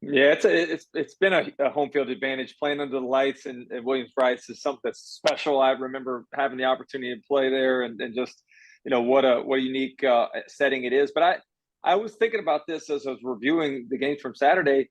Yeah, it's been a home field advantage. Playing under the lights and Williams-Brice is something that's special. I remember having the opportunity to play there, and just what a unique setting it is. But I was thinking about this as I was reviewing the games from Saturday.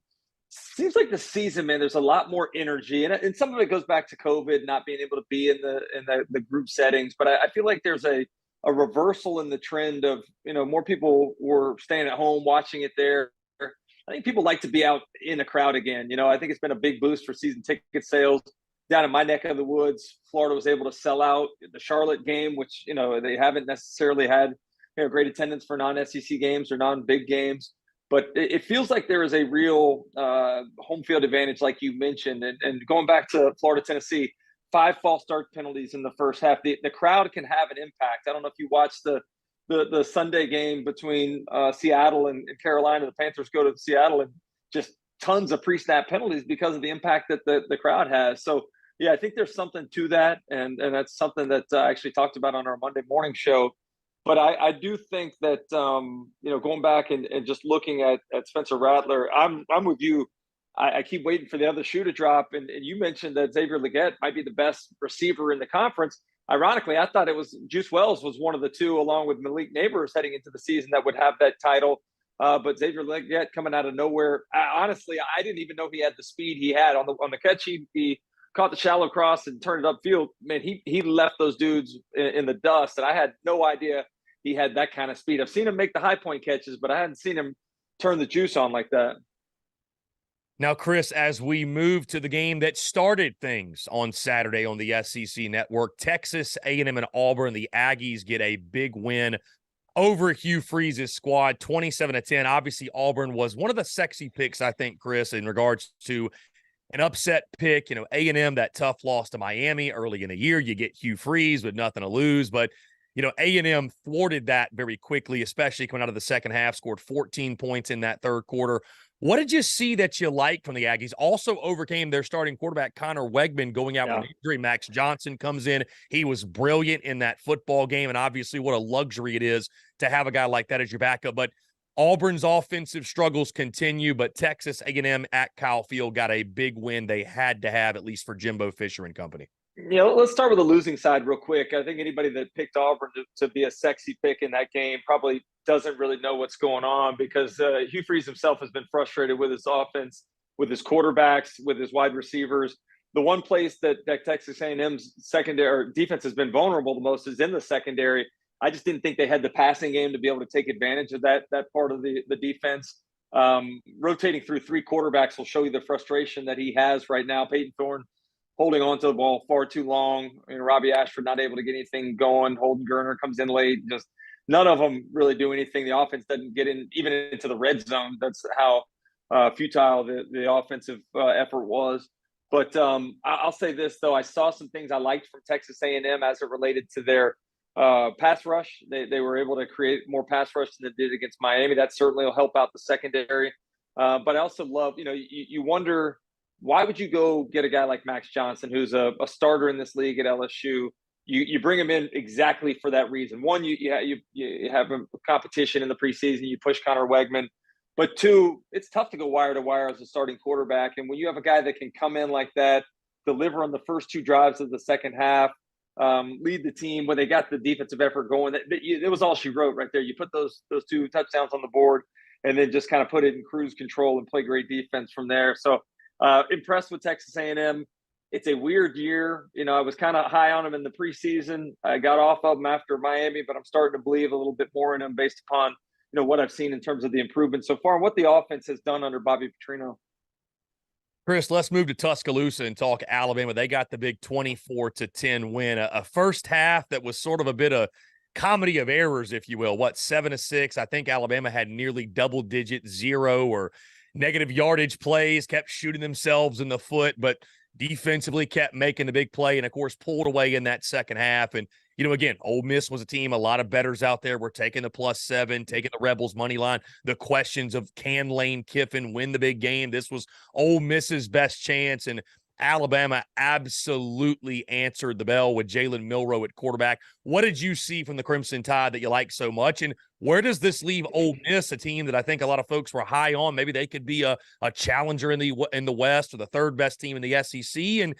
Seems like the season, man, there's a lot more energy, and some of it goes back to COVID, not being able to be in the group settings. But I feel like there's a reversal in the trend of, more people were staying at home watching it there. I think people like to be out in a crowd again. I think it's been a big boost for season ticket sales down in my neck of the woods. Florida was able to sell out the Charlotte game, which, they haven't necessarily had, great attendance for non-SEC games or non-big games. But it feels like there is a real home field advantage, like you mentioned. And going back to Florida, Tennessee, 5 false start penalties in the first half. The crowd can have an impact. I don't know if you watched the Sunday game between Seattle and Carolina. The Panthers go to Seattle, and just tons of pre-snap penalties because of the impact that the crowd has. So, yeah, I think there's something to that. And that's something that I actually talked about on our Monday morning show. But I do think that, going back and just looking at Spencer Rattler, I'm with you. I keep waiting for the other shoe to drop. And you mentioned that Xavier Legette might be the best receiver in the conference. Ironically, I thought it was Juice Wells was one of the two, along with Malik Neighbors, heading into the season that would have that title. But Xavier Legette coming out of nowhere. Honestly, I didn't even know he had the speed he had on the catch. He caught the shallow cross and turned it upfield. Man, he left those dudes in the dust, and I had no idea he had that kind of speed. I've seen him make the high point catches, but I hadn't seen him turn the juice on like that. Now, Chris, as we move to the game that started things on Saturday on the SEC Network, Texas A&M and Auburn, the Aggies get a big win over Hugh Freeze's squad, 27-10. Obviously, Auburn was one of the sexy picks, I think, Chris, in regards to an upset pick. A&M, that tough loss to Miami early in the year. You get Hugh Freeze with nothing to lose, but A&M thwarted that very quickly, especially coming out of the second half, scored 14 points in that third quarter. What did you see that you liked from the Aggies? Also overcame their starting quarterback, Connor Wegman, going out with injury. Max Johnson comes in. He was brilliant in that football game, and obviously what a luxury it is to have a guy like that as your backup. But Auburn's offensive struggles continue, but Texas A&M at Kyle Field got a big win they had to have, at least for Jimbo Fisher and company. Let's start with the losing side real quick. I think anybody that picked Auburn to be a sexy pick in that game probably doesn't really know what's going on, because Hugh Freeze himself has been frustrated with his offense, with his quarterbacks, with his wide receivers. The one place that Texas A&M's secondary or defense has been vulnerable the most is in the secondary. I just didn't think they had the passing game to be able to take advantage of that part of the defense. Rotating through 3 quarterbacks will show you the frustration that he has right now. Peyton Thorne holding on to the ball far too long. Robbie Ashford not able to get anything going. Holden Gerner comes in late. Just none of them really do anything. The offense doesn't get in even into the red zone. That's how futile the offensive effort was. But I'll say this, though. I saw some things I liked from Texas A&M as it related to their pass rush. They were able to create more pass rush than they did against Miami. That certainly will help out the secondary. But I also love, you wonder, why would you go get a guy like Max Johnson, who's a starter in this league at LSU? you bring them in exactly for that reason. One, you have a competition in the preseason. You push Connor Wegman. But two, it's tough to go wire to wire as a starting quarterback. And when you have a guy that can come in like that, deliver on the first 2 drives of the second half, lead the team when they got the defensive effort going, it was all she wrote right there. You put those 2 touchdowns on the board and then just kind of put it in cruise control and play great defense from there. So impressed with Texas A&M. It's a weird year. I was kind of high on them in the preseason. I got off of them after Miami, but I'm starting to believe a little bit more in them based upon what I've seen in terms of the improvement so far and what the offense has done under Bobby Petrino. Chris, let's move to Tuscaloosa and talk Alabama. They got the big 24-10 win, a first half that was sort of a bit of comedy of errors, if you will. 7-6. I think Alabama had nearly double-digit 0 or negative yardage plays, kept shooting themselves in the foot, but defensively kept making the big play and, of course, pulled away in that second half. And again, Ole Miss was a team, a lot of bettors out there were taking the +7, taking the Rebels money line. The questions of can Lane Kiffin win the big game? This was Ole Miss's best chance, and Alabama absolutely answered the bell with Jalen Milroe at quarterback. What did you see from the Crimson Tide that you like so much, and where does this leave Ole Miss, a team that I think a lot of folks were high on? Maybe they could be a challenger in the West or the third best team in the SEC. And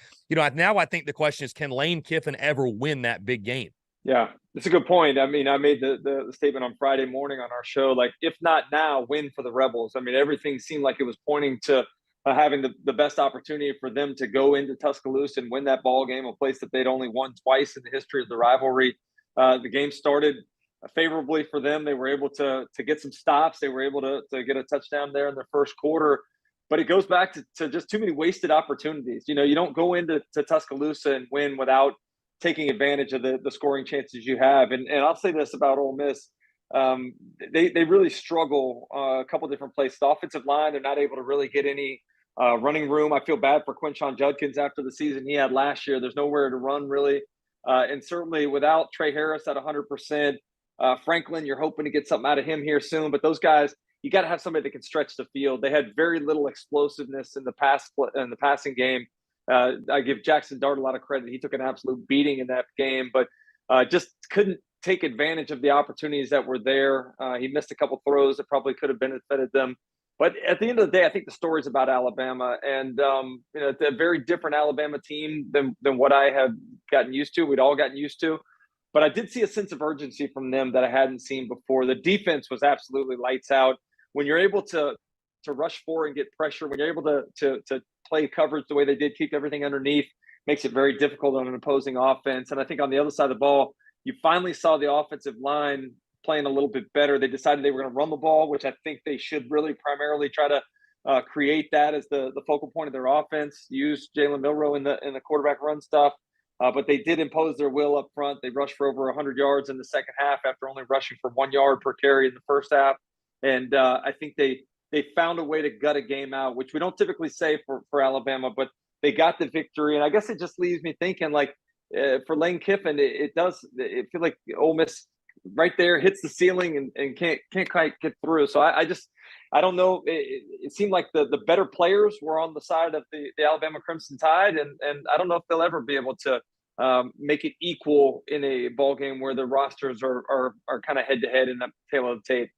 now I think the question is, can Lane Kiffin ever win that big game? Yeah, it's a good point. I mean, I made the statement on Friday morning on our show, like, if not now, win for the Rebels. I mean, everything seemed like it was pointing to having the best opportunity for them to go into Tuscaloosa and win that ball game, a place that they'd only won twice in the history of the rivalry. The game started favorably for them. They were able to get some stops. They were able to get a touchdown there in their first quarter. But it goes back to just too many wasted opportunities. You don't go into Tuscaloosa and win without taking advantage of the scoring chances you have. And I'll say this about Ole Miss. They really struggle a couple different places. The offensive line, they're not able to really get any running room. I feel bad for Quinshon Judkins after the season he had last year. There's nowhere to run really. And certainly without Trey Harris at 100%, Franklin, you're hoping to get something out of him here soon. But those guys, you got to have somebody that can stretch the field. They had very little explosiveness in the passing game. I give Jackson Dart a lot of credit. He took an absolute beating in that game, but just couldn't take advantage of the opportunities that were there. He missed a couple throws that probably could have benefited them. But at the end of the day, I think the story's about Alabama, and it's a very different Alabama team than what I have gotten used to. We'd all gotten used to. But I did see a sense of urgency from them that I hadn't seen before. The defense was absolutely lights out. When you're able to rush forward and get pressure, when you're able to play coverage the way they did, keep everything underneath, makes it very difficult on an opposing offense. And I think on the other side of the ball, you finally saw the offensive line playing a little bit better. They decided they were going to run the ball, which I think they should really primarily try to create that as the focal point of their offense. Use Jalen Milroe in the quarterback run stuff. But they did impose their will up front. They rushed for over 100 yards in the second half after only rushing for 1 yard per carry in the first half. And I think they found a way to gut a game out, which we don't typically say for Alabama, but they got the victory. And I guess it just leaves me thinking, like, for Lane Kiffin, it feel like Ole Miss right there hits the ceiling and can't quite get through. So I don't know. It seemed like the better players were on the side of the Alabama Crimson Tide, and I don't know if they'll ever be able to make it equal in a ball game where the rosters are kind of head to head in the tail of the tape.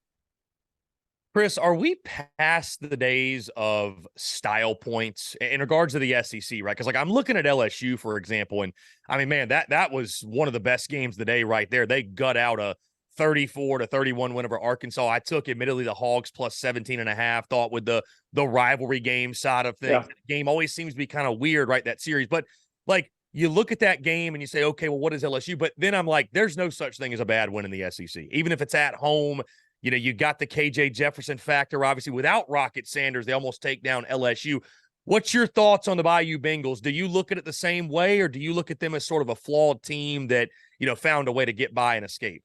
Chris, are we past the days of style points in regards to the SEC, right? Because, like, I'm looking at LSU, for example, and I mean, man, that was one of the best games of the day right there. They gut out a 34-31 win over Arkansas. I took, admittedly, the Hogs plus 17.5, thought with the rivalry game side of things. Yeah. The game always seems to be kind of weird, right, that series. But, like, you look at that game and you say, okay, well, what is LSU? But then I'm like, there's no such thing as a bad win in the SEC. Even if it's at home, you got the KJ Jefferson factor. Obviously, without Rocket Sanders, they almost take down LSU. What's your thoughts on the Bayou Bengals? Do you look at it the same way, or do you look at them as sort of a flawed team that, found a way to get by and escape?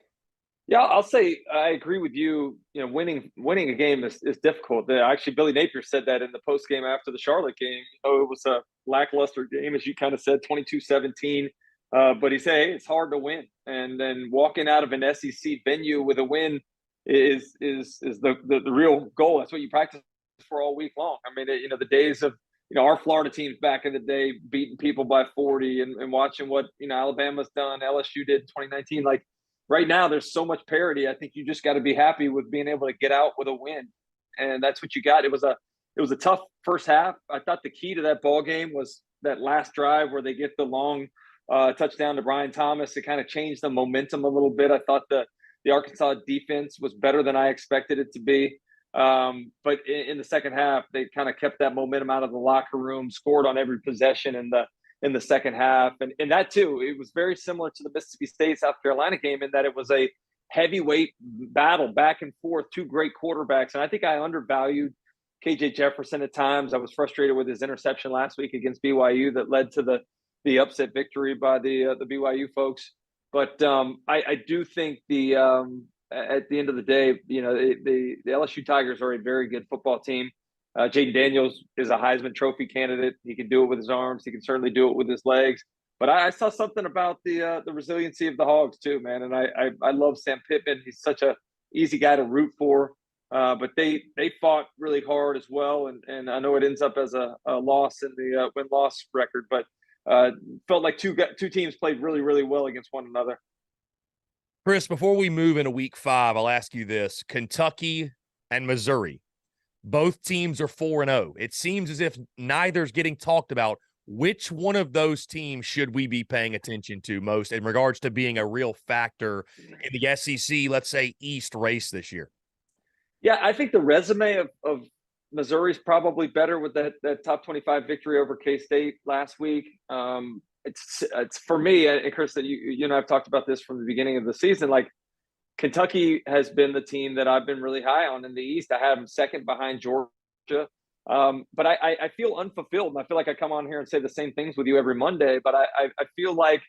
Yeah, I'll say I agree with you. Winning a game is difficult. Actually, Billy Napier said that in the post game after the Charlotte game. It was a lackluster game, as you kind of said, 22-17. But he said, hey, it's hard to win. And then walking out of an SEC venue with a win is the real goal. That's what you practice for all week long. I mean, the days of our Florida teams back in the day beating people by 40 and watching what, Alabama's done, LSU did in 2019. Like right now, there's so much parity. I think you just got to be happy with being able to get out with a win. And that's what you got. It was a tough first half. I thought the key to that ball game was that last drive where they get the long touchdown to Brian Thomas. It kind of changed the momentum a little bit. I thought the Arkansas defense was better than I expected it to be. But in the second half, they kind of kept that momentum out of the locker room, scored on every possession in the second half. And that too, it was very similar to the Mississippi State South Carolina game in that it was a heavyweight battle back and forth, two great quarterbacks. And I think I undervalued KJ Jefferson at times. I was frustrated with his interception last week against BYU that led to the upset victory by the BYU folks. But I do think at the end of the day, the LSU Tigers are a very good football team. Jaden Daniels is a Heisman Trophy candidate. He can do it with his arms. He can certainly do it with his legs. But I saw something about the resiliency of the Hogs too, man. And I love Sam Pittman. He's such a easy guy to root for. But they fought really hard as well. And I know it ends up as a loss in the win-loss record, but felt like two teams played really, really well against one another. Chris, before we move into week 5, I'll ask you this. Kentucky and Missouri, both teams are 4-0. It seems as if neither's getting talked about. Which one of those teams should we be paying attention to most in regards to being a real factor in the SEC, let's say, East race this year? Yeah, I think the resume of Missouri's probably better with that top 25 victory over K-State last week. It's for me, and Chris, that you and I've talked about this from the beginning of the season. Like Kentucky has been the team that I've been really high on in the East. I have them second behind Georgia, but I feel unfulfilled, and I feel like I come on here and say the same things with you every Monday. But I feel like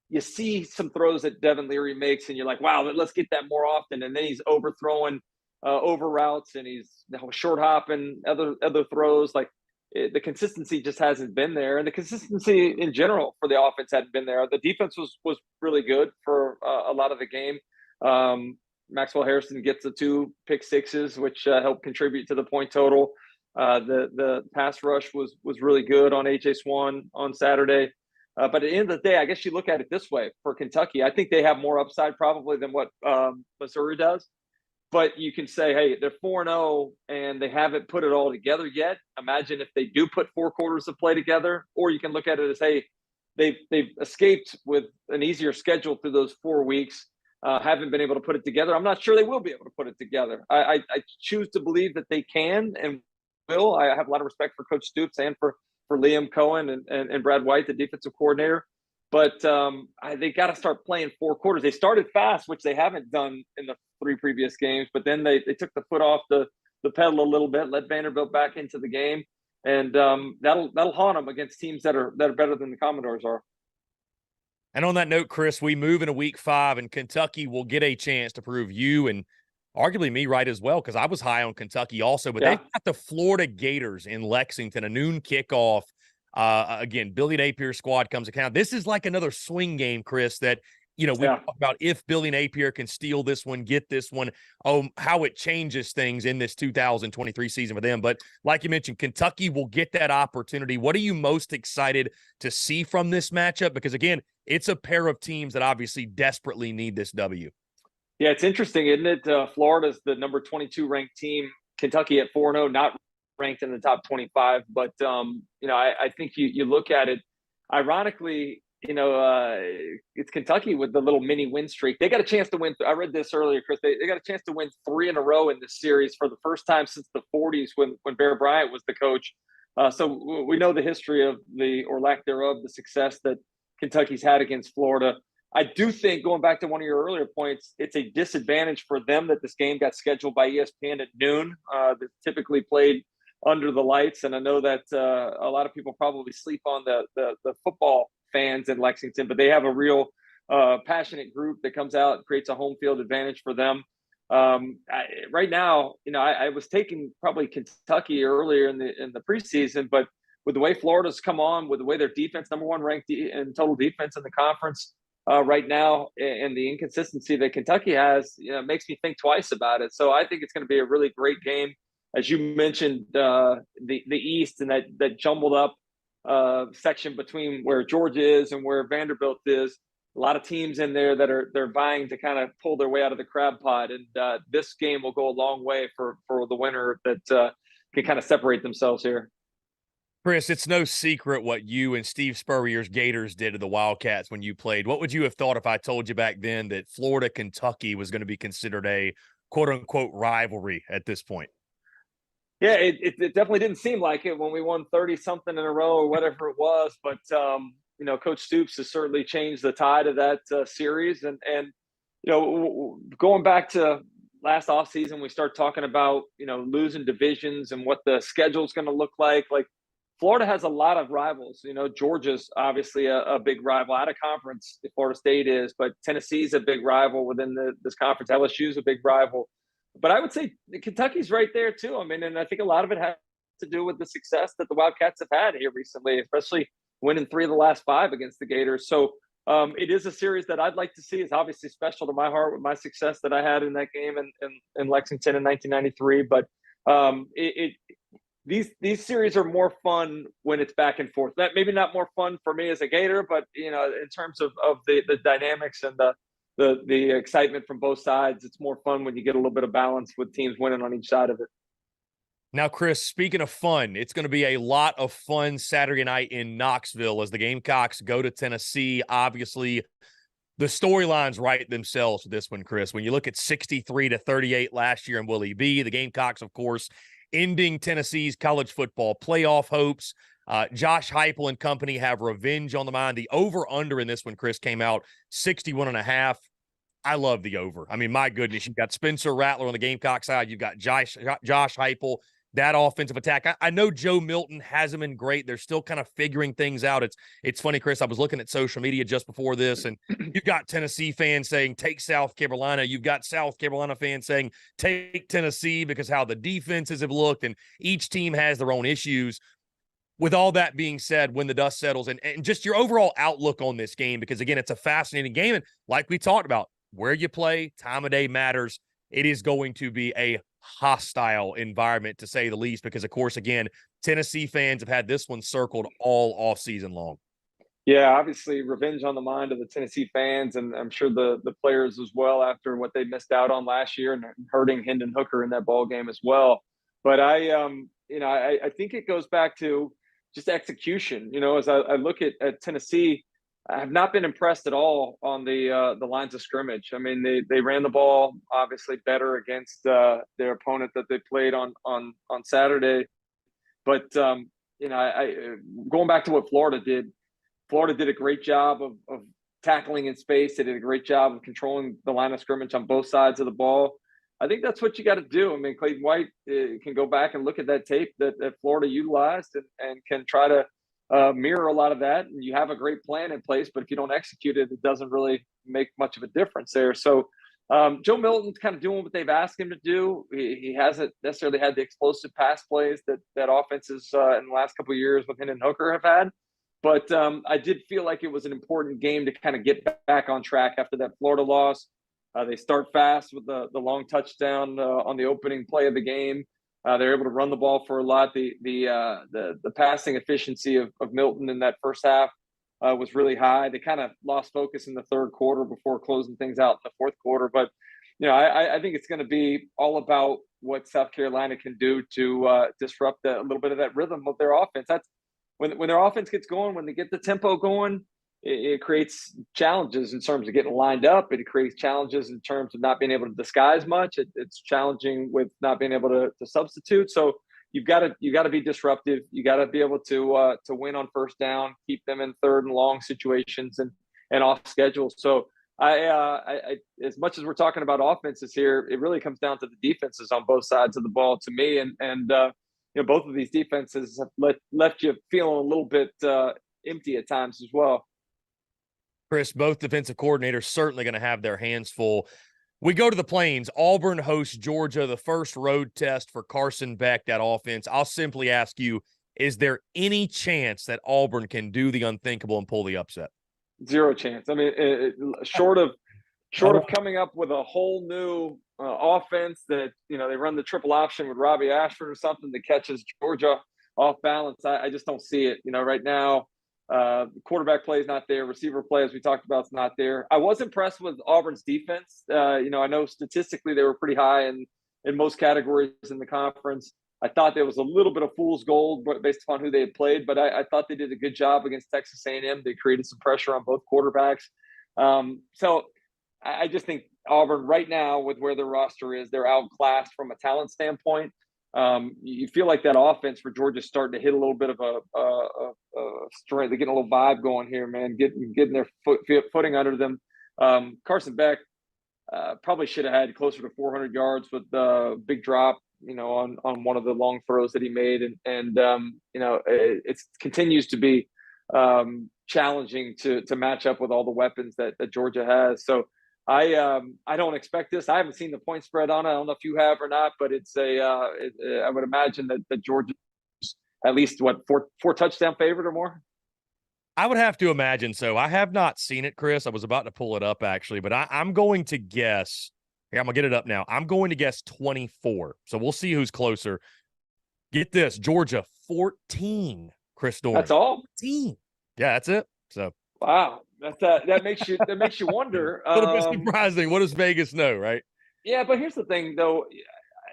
you see some throws that Devin Leary makes, and you're like, wow, let's get that more often. And then he's overthrowing over routes, and he's short hopping other throws. Like the consistency just hasn't been there, and the consistency in general for the offense hadn't been there. The defense was really good for a lot of the game. Maxwell Harrison gets the 2 pick sixes, which helped contribute to the point total. The pass rush was really good on AJ Swan on Saturday. But at the end of the day, I guess you look at it this way for Kentucky. I think they have more upside probably than what Missouri does. But you can say, hey, they're 4-0 and they haven't put it all together yet. Imagine if they do put 4 quarters of play together. Or you can look at it as, hey, they've escaped with an easier schedule through those 4 weeks, haven't been able to put it together. I'm not sure they will be able to put it together. I choose to believe that they can and will. I have a lot of respect for Coach Stoops and for Liam Cohen and Brad White, the defensive coordinator. But they got to start playing 4 quarters. They started fast, which they haven't done in the 3 previous games. But then they took the foot off the pedal a little bit, let Vanderbilt back into the game, and that'll haunt them against teams that are better than the Commodores are. And on that note, Chris, we move into week 5, and Kentucky will get a chance to prove you and arguably me right as well, because I was high on Kentucky also. But they've got the Florida Gators in Lexington, a noon kickoff. Again, Billy Napier's squad comes to count. This is like another swing game, Chris, that, we talk about if Billy Napier can steal this one, get this one, how it changes things in this 2023 season for them. But like you mentioned, Kentucky will get that opportunity. What are you most excited to see from this matchup? Because, again, it's a pair of teams that obviously desperately need this W. Yeah, it's interesting, isn't it? Florida's the number 22 ranked team. Kentucky at 4-0, not ranked in the top 25. But, I think you look at it, ironically, it's Kentucky with the little mini win streak. They got a chance to win. I read this earlier, Chris. They got a chance to win 3 in a row in this series for the first time since the 40s when Bear Bryant was the coach. So we know the history of or lack thereof, the success that Kentucky's had against Florida. I do think, going back to one of your earlier points, it's a disadvantage for them that this game got scheduled by ESPN at noon. That's typically played under the lights, and I know that a lot of people probably sleep on the football fans in Lexington, but they have a real passionate group that comes out and creates a home field advantage for them. Right now, I was taking probably Kentucky earlier in the preseason, but with the way Florida's come on, with the way their defense, number 1 ranked in total defense in the conference right now, and the inconsistency that Kentucky has, makes me think twice about it. So I think it's going to be a really great game. as you mentioned, the East and that jumbled up section between where Georgia is and where Vanderbilt is. A lot of teams in there that they're vying to kind of pull their way out of the crab pot, and this game will go a long way for the winner that can kind of separate themselves here. Chris, it's no secret what you and Steve Spurrier's Gators did to the Wildcats when you played. What would you have thought if I told you back then that Florida-Kentucky was going to be considered a quote-unquote rivalry at this point? Yeah, it definitely didn't seem like it when we won 30-something in a row or whatever it was. But, Coach Stoops has certainly changed the tide of that series. And going back to last offseason, we start talking about, losing divisions and what the schedule is going to look like. Like, Florida has a lot of rivals. Georgia's obviously a big rival out of conference. Florida State is, but Tennessee's a big rival within this conference. LSU's a big rival. But I would say Kentucky's right there too. I mean, and I think a lot of it has to do with the success that the Wildcats have had here recently, especially winning 3 of the last 5 against the Gators. So it is a series that I'd like to see. It's obviously special to my heart with my success that I had in that game in Lexington in 1993. But these series are more fun when it's back and forth. That maybe not more fun for me as a Gator, but in terms of the dynamics and the excitement from both sides, it's more fun when you get a little bit of balance with teams winning on each side of it. Now, Chris, speaking of fun, it's going to be a lot of fun Saturday night in Knoxville as the Gamecocks go to Tennessee. Obviously, the storylines write themselves for this one, Chris. When you look at 63-38 last year in Willie B, the Gamecocks, of course, ending Tennessee's college football playoff hopes. Josh Heupel and company have revenge on the mind. The over-under in this one, Chris, came out 61.5. I love the over. I mean, my goodness, you've got Spencer Rattler on the Gamecock side. You've got Josh Heupel, that offensive attack. I know Joe Milton hasn't been great. They're still kind of figuring things out. It's funny, Chris. I was looking at social media just before this, and you've got Tennessee fans saying, take South Carolina. You've got South Carolina fans saying, take Tennessee because how the defenses have looked, and each team has their own issues. With all that being said, when the dust settles, and just your overall outlook on this game, because, again, it's a fascinating game, and like we talked about, where you play, time of day matters. It is going to be a hostile environment, to say the least, because, of course, again, Tennessee fans have had this one circled all off season long. Yeah, obviously revenge on the mind of the Tennessee fans, and I'm sure the players as well after what they missed out on last year and hurting Hendon Hooker in that ball game as well. But I think it goes back to just execution. As I look at Tennessee, I have not been impressed at all on the lines of scrimmage. I mean, they ran the ball obviously better against their opponent that they played on Saturday. But going back to what Florida did a great job of tackling in space. They did a great job of controlling the line of scrimmage on both sides of the ball. I think that's what you got to do. I mean, Clayton White can go back and look at that tape that Florida utilized and can try to mirror a lot of that. And you have a great plan in place, but if you don't execute it, it doesn't really make much of a difference there. So Joe Milton's kind of doing what they've asked him to do. He hasn't necessarily had the explosive pass plays that offenses in the last couple of years with Hendon Hooker have had. But I did feel like it was an important game to kind of get back on track after that Florida loss. They start fast with the long touchdown on the opening play of the game. They're able to run the ball for a lot. The passing efficiency of Milton in that first half was really high. They kind of lost focus in the third quarter before closing things out in the fourth quarter. But I think it's going to be all about what South Carolina can do to disrupt a little bit of that rhythm of their offense. That's when their offense gets going, when they get the tempo going, it creates challenges in terms of getting lined up. It creates challenges in terms of not being able to disguise much. It's challenging with not being able to substitute. So you've got to be disruptive. You got to be able to win on first down, keep them in third and long situations and off schedule. So I as much as we're talking about offenses here, it really comes down to the defenses on both sides of the ball to me. And both of these defenses have left you feeling a little bit empty at times as well. Chris, both defensive coordinators certainly going to have their hands full. We go to the Plains. Auburn hosts Georgia, the first road test for Carson Beck, that offense. I'll simply ask you, is there any chance that Auburn can do the unthinkable and pull the upset? Zero chance. I mean, short of coming up with a whole new offense that, they run the triple option with Robbie Ashford or something that catches Georgia off balance. I just don't see it. Right now, quarterback play is not there. Receiver play, as we talked about, is not there. I was impressed with Auburn's defense. I know statistically they were pretty high in most categories in the conference. I thought there was a little bit of fool's gold based upon who they had played, but I thought they did a good job against Texas A&M. They created some pressure on both quarterbacks. So I just think Auburn right now, with where their roster is, they're outclassed from a talent standpoint. You feel like that offense for Georgia is starting to hit a little bit of a strength. They're getting a little vibe going here, man, getting their footing under them. Carson Beck probably should have had closer to 400 yards with the big drop, on one of the long throws that he made. And it continues to be challenging to match up with all the weapons that Georgia has. So I don't expect this. I haven't seen the point spread on it. I don't know if you have or not, but it's I would imagine that Georgia's at least four touchdown favorite or more. I would have to imagine so. I have not seen it, Chris. I was about to pull it up actually, but I'm going to guess. Here, I'm gonna get it up now. I'm going to guess 24. So we'll see who's closer. Get this, Georgia 14. Chris Doering. That's all. 14. Yeah, that's it. So wow. That makes you wonder. A little bit surprising. What does Vegas know, right? Yeah, but here's the thing, though.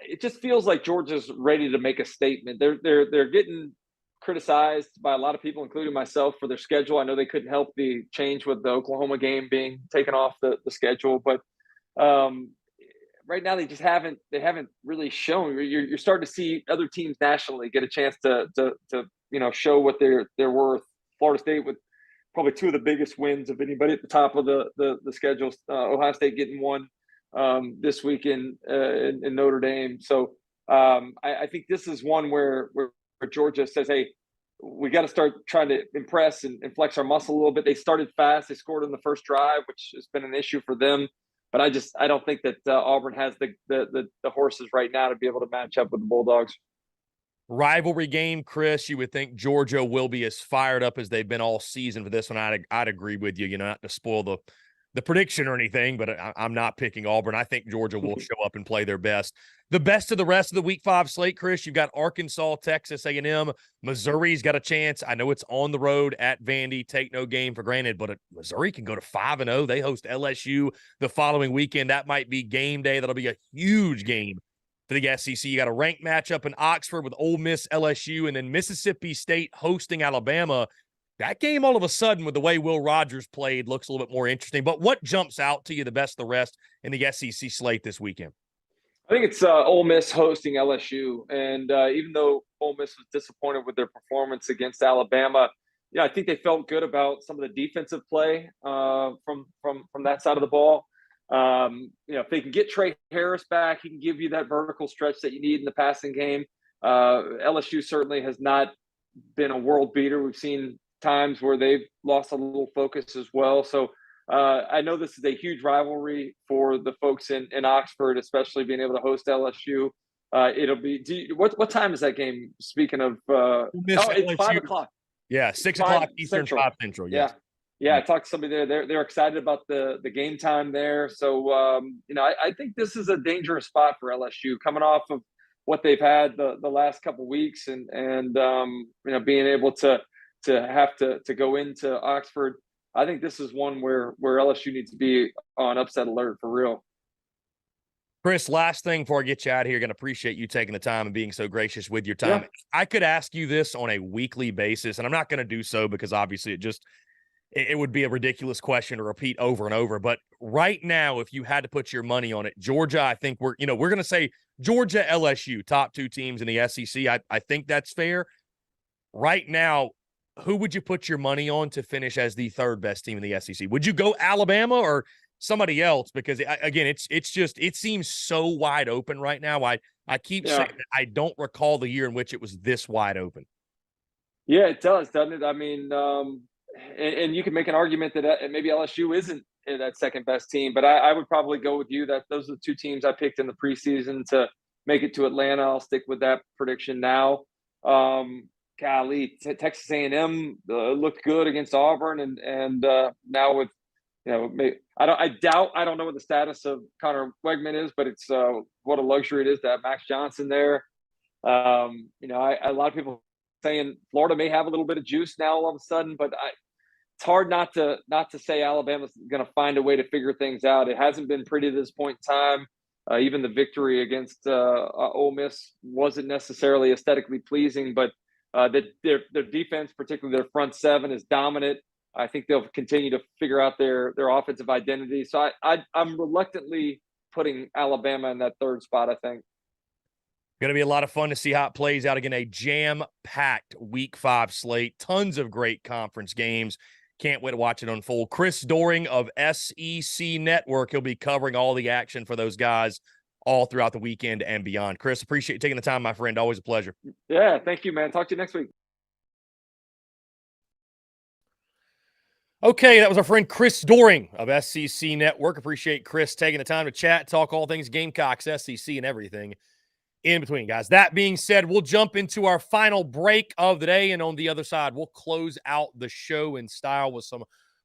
It just feels like Georgia's ready to make a statement. They're getting criticized by a lot of people, including myself, for their schedule. I know they couldn't help the change with the Oklahoma game being taken off the schedule, but right now they haven't really shown. You're starting to see other teams nationally get a chance to show what they're worth. Florida State with probably two of the biggest wins of anybody at the top of the schedule. Ohio State getting one this weekend in Notre Dame. So I think this is one where Georgia says, hey, we got to start trying to impress and flex our muscle a little bit. They started fast. They scored on the first drive, which has been an issue for them. But I don't think that Auburn has the horses right now to be able to match up with the Bulldogs. Rivalry game, Chris. You would think Georgia will be as fired up as they've been all season for this one. I'd agree with you. Not to spoil the prediction or anything, but I'm not picking Auburn. I think Georgia will show up and play their best. The best of the rest of the Week 5 slate, Chris. You've got Arkansas, Texas A&M. Missouri's got a chance. I know it's on the road at Vandy. Take no game for granted, but Missouri can go to 5-0. They host LSU the following weekend. That might be game day. That'll be a huge game for the SEC. You got a ranked matchup in Oxford with Ole Miss, LSU, and then Mississippi State hosting Alabama. That game, all of a sudden, with the way Will Rogers played, looks a little bit more interesting. But what jumps out to you the best of the rest in the SEC slate this weekend? I think it's Ole Miss hosting LSU. And even though Ole Miss was disappointed with their performance against Alabama, I think they felt good about some of the defensive play from that side of the ball. If they can get Trey Harris back, he can give you that vertical stretch that you need in the passing game. LSU certainly has not been a world beater. We've seen times where they've lost a little focus as well. So I know this is a huge rivalry for the folks in Oxford, especially being able to host LSU. It'll be what time is that game? Speaking of, it's 5 o'clock. Yeah, 6 o'clock Eastern, Central. 5 Central. Yes. Yeah. I talked to somebody there. They're excited about the game time there. So I think this is a dangerous spot for LSU coming off of what they've had the last couple of weeks and being able to have to go into Oxford. I think this is one where LSU needs to be on upset alert for real. Chris, last thing before I get you out of here, going to appreciate you taking the time and being so gracious with your time. Yeah. I could ask you this on a weekly basis, and I'm not going to do so because obviously it would be a ridiculous question to repeat over and over. But right now, if you had to put your money on it, Georgia, I think we're going to say Georgia, LSU, top two teams in the SEC. I think that's fair. Right now, who would you put your money on to finish as the third best team in the SEC? Would you go Alabama or somebody else? Because again, it seems so wide open right now. I keep saying that I don't recall the year in which it was this wide open. Yeah, it does, doesn't it? I mean, and you can make an argument that maybe LSU isn't that second best team, but I would probably go with you that those are the two teams I picked in the preseason to make it to Atlanta. I'll stick with that prediction now. Texas A&M looked good against Auburn, and now with I don't know what the status of Connor Wegman is, but it's what a luxury it is to have Max Johnson there. A lot of people saying Florida may have a little bit of juice now all of a sudden, but it's hard not to say Alabama's going to find a way to figure things out. It hasn't been pretty to this point in time. Even the victory against Ole Miss wasn't necessarily aesthetically pleasing, but their defense, particularly their front seven, is dominant. I think they'll continue to figure out their offensive identity. So I'm reluctantly putting Alabama in that third spot, I think. Going to be a lot of fun to see how it plays out. Again, a jam-packed Week 5 slate. Tons of great conference games. Can't wait to watch it unfold. Chris Doering of SEC Network. He'll be covering all the action for those guys all throughout the weekend and beyond. Chris, appreciate you taking the time, my friend. Always a pleasure. Yeah, thank you, man. Talk to you next week. Okay, that was our friend Chris Doering of SEC Network. Appreciate Chris taking the time to chat, talk all things Gamecocks, SEC, and everything in between, guys. That being said, we'll jump into our final break of the day, and on the other side, we'll close out the show in style with some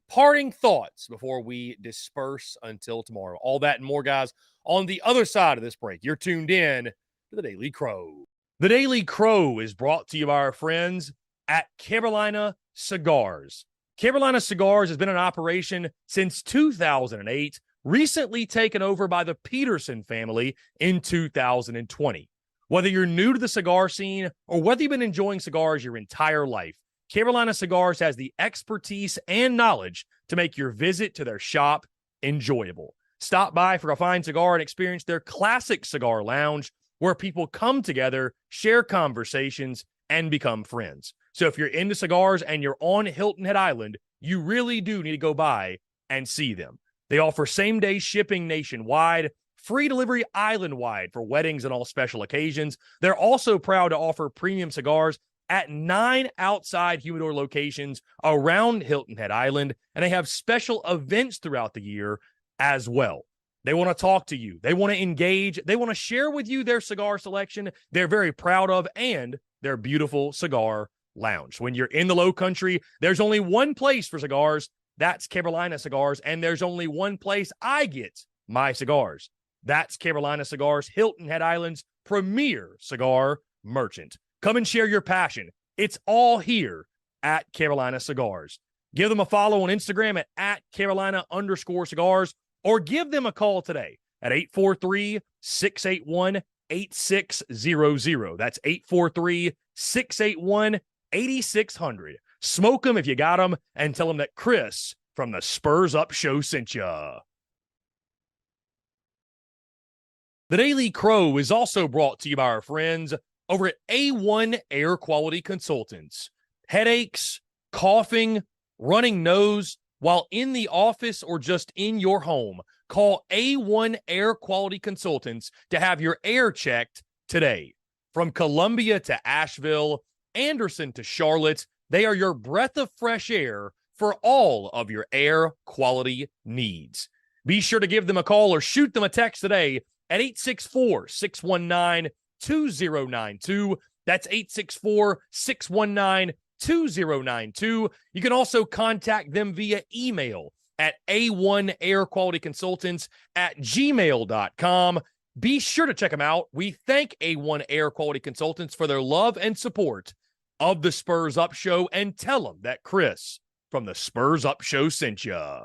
parting thoughts before we disperse until tomorrow. All that and more, guys, on the other side of this break. You're tuned in to the Daily Crow. The Daily Crow is brought to you by our friends at Carolina Cigars. Carolina Cigars has been in operation since 2008, recently taken over by the Peterson family in 2020. Whether you're new to the cigar scene or whether you've been enjoying cigars your entire life, Carolina Cigars has the expertise and knowledge to make your visit to their shop enjoyable. Stop by for a fine cigar and experience their classic cigar lounge where people come together, share conversations, and become friends. So if you're into cigars and you're on Hilton Head Island, you really do need to go by and see them. They offer same-day shipping nationwide, free delivery island-wide for weddings and all special occasions. They're also proud to offer premium cigars at 9 outside humidor locations around Hilton Head Island, and they have special events throughout the year as well. They want to talk to you. They want to engage. They want to share with you their cigar selection they're very proud of and their beautiful cigar lounge. When you're in the Low Country, there's only one place for cigars. That's Carolina Cigars, and there's only one place I get my cigars. That's Carolina Cigars, Hilton Head Island's premier cigar merchant. Come and share your passion. It's all here at Carolina Cigars. Give them a follow on Instagram at Carolina_cigars, or give them a call today at 843-681-8600. That's 843-681-8600. Smoke them if you got them, and tell them that Chris from the Spurs Up Show sent ya. The Daily Crow is also brought to you by our friends over at A1 Air Quality Consultants. Headaches, coughing, running nose while in the office or just in your home, call A1 Air Quality Consultants to have your air checked today. From Columbia to Asheville, Anderson to Charlotte, they are your breath of fresh air for all of your air quality needs. Be sure to give them a call or shoot them a text today at 864-619-2092. That's 864-619-2092. You can also contact them via email at a1airqualityconsultants@gmail.com. Be sure to check them out. We thank A1 Air Quality Consultants for their love and support of the Spurs Up Show, and tell them that Chris from the Spurs Up Show sent ya.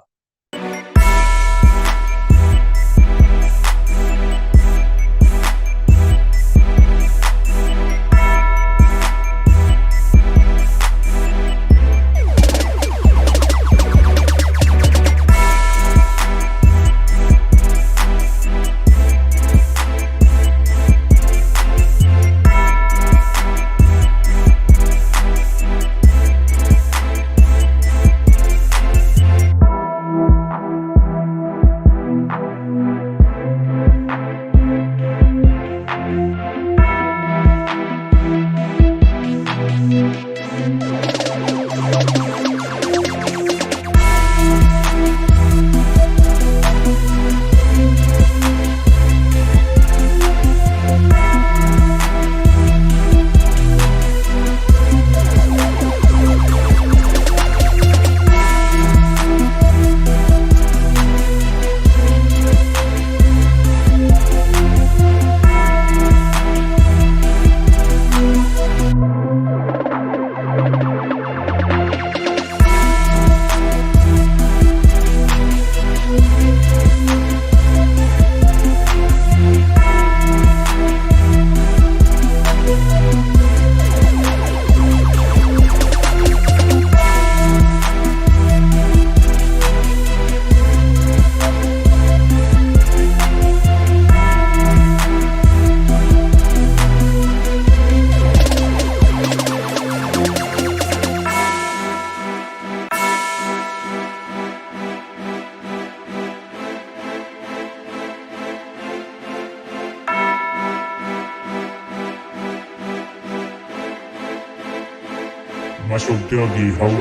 That's your Dougie hoe.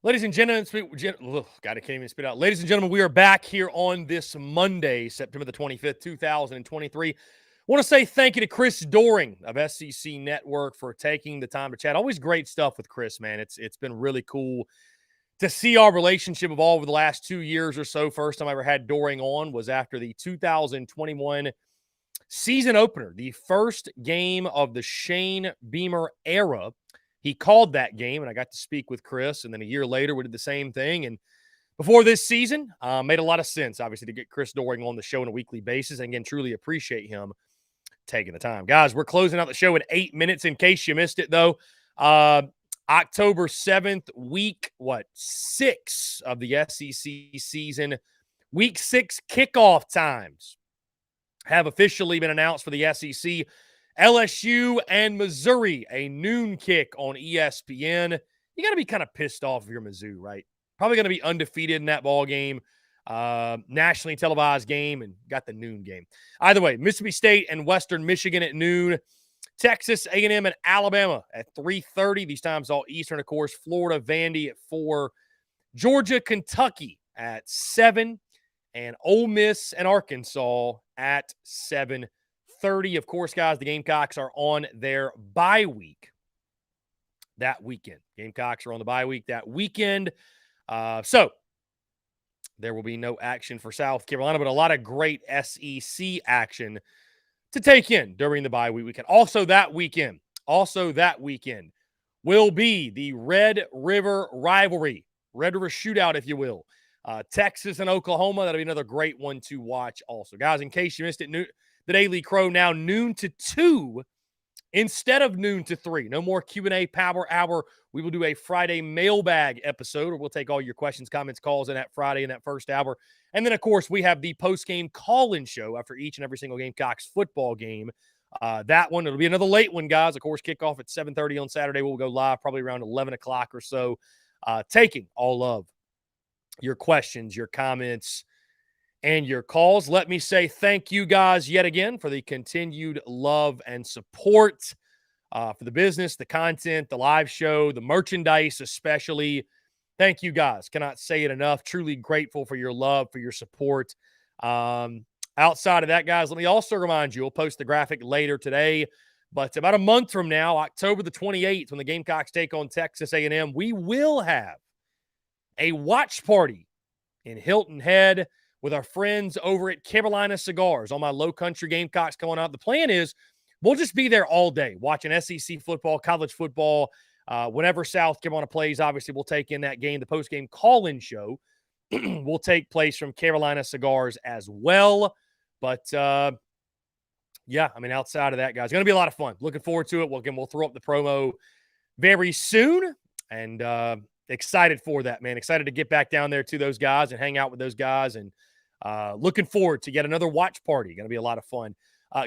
Ladies and gentlemen, God, I can't even spit out. Ladies and gentlemen, we are back here on this Monday, September the 25th, 2023. I want to say thank you to Chris Doering of SEC Network for taking the time to chat. Always great stuff with Chris, man. It's been really cool to see our relationship evolve over the last 2 years or so. First time I ever had Doering on was after the 2021 season opener, the first game of the Shane Beamer era. He called that game, and I got to speak with Chris. And then a year later, we did the same thing. And before this season, made a lot of sense, obviously, to get Chris Doering on the show on a weekly basis. And again, truly appreciate him taking the time. Guys, we're closing out the show in 8 minutes. In case you missed it, though, October 7th, week 6 of the SEC season. Week 6 kickoff times have officially been announced for the SEC. LSU and Missouri, a noon kick on ESPN. You got to be kind of pissed off if you're Mizzou, right? Probably going to be undefeated in that ball game, nationally televised game, and got the noon game. Either way, Mississippi State and Western Michigan at noon. Texas A&M and Alabama at 3:30. These times all Eastern, of course. Florida, Vandy at 4. Georgia, Kentucky at 7. And Ole Miss and Arkansas at 7:30. Of course, guys, the Gamecocks are on their bye week that weekend. Gamecocks are on the bye week that weekend. So there will be no action for South Carolina, but a lot of great SEC action to take in during the bye week weekend. Also that weekend will be the Red River rivalry, Red River shootout, if you will. Texas and Oklahoma, that'll be another great one to watch also. Guys, in case you missed it, the Daily Crow now noon to 2 instead of noon to 3. No more Q&A power hour. We will do a Friday mailbag episode, or we'll take all your questions, comments, calls in that Friday in that first hour. And then, of course, we have the post-game call-in show after each and every single Gamecocks football game. That one, it'll be another late one, guys. Of course, kickoff at 7:30 on Saturday. We'll go live probably around 11 o'clock or so, taking all of your questions, your comments, and your calls. Let me say thank you guys yet again for the continued love and support for the business, the content, the live show, the merchandise especially. Thank you guys. Cannot say it enough. Truly grateful for your love, for your support. Outside of that, guys, let me also remind you, we'll post the graphic later today, but about a month from now, October the 28th, when the Gamecocks take on Texas A&M, we will have a watch party in Hilton Head with our friends over at Carolina Cigars. All my low country Gamecocks going out. The plan is we'll just be there all day watching SEC football, college football. Whenever South Carolina plays, obviously we'll take in that game. The post-game call-in show will take place from Carolina Cigars as well. But, yeah, I mean, outside of that, guys, it's going to be a lot of fun. Looking forward to it. We'll throw up the promo very soon. And excited for that, man. Excited to get back down there to those guys and hang out with those guys. And looking forward to yet another watch party. Going to be a lot of fun.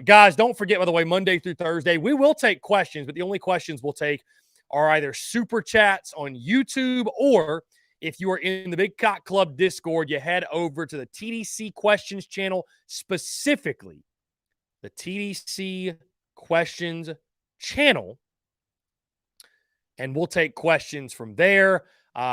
Guys, don't forget, by the way, Monday through Thursday, we will take questions, but the only questions we'll take are either super chats on YouTube, or if you are in the Big Cock Club Discord, you head over to the TDC Questions channel, specifically the TDC Questions channel, and we'll take questions from there.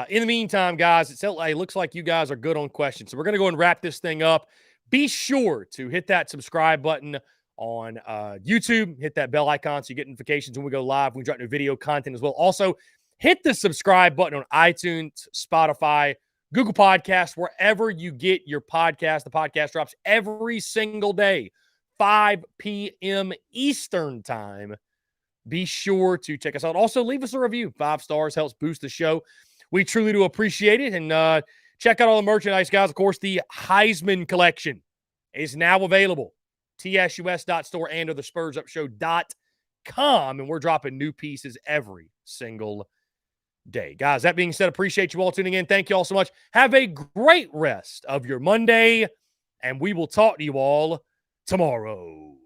In the meantime, guys, it looks like you guys are good on questions. So we're going to go and wrap this thing up. Be sure to hit that subscribe button on YouTube. Hit that bell icon so you get notifications when we go live. We drop new video content as well. Also, hit the subscribe button on iTunes, Spotify, Google Podcasts, wherever you get your podcast. The podcast drops every single day, 5 p.m. Eastern time. Be sure to check us out. Also, leave us a review. 5 stars helps boost the show. We truly do appreciate it. And check out all the merchandise, guys. Of course, the Heisman collection is now available. tsus.store and or thespursupshow.com. And we're dropping new pieces every single day. Guys, that being said, appreciate you all tuning in. Thank you all so much. Have a great rest of your Monday, and we will talk to you all tomorrow.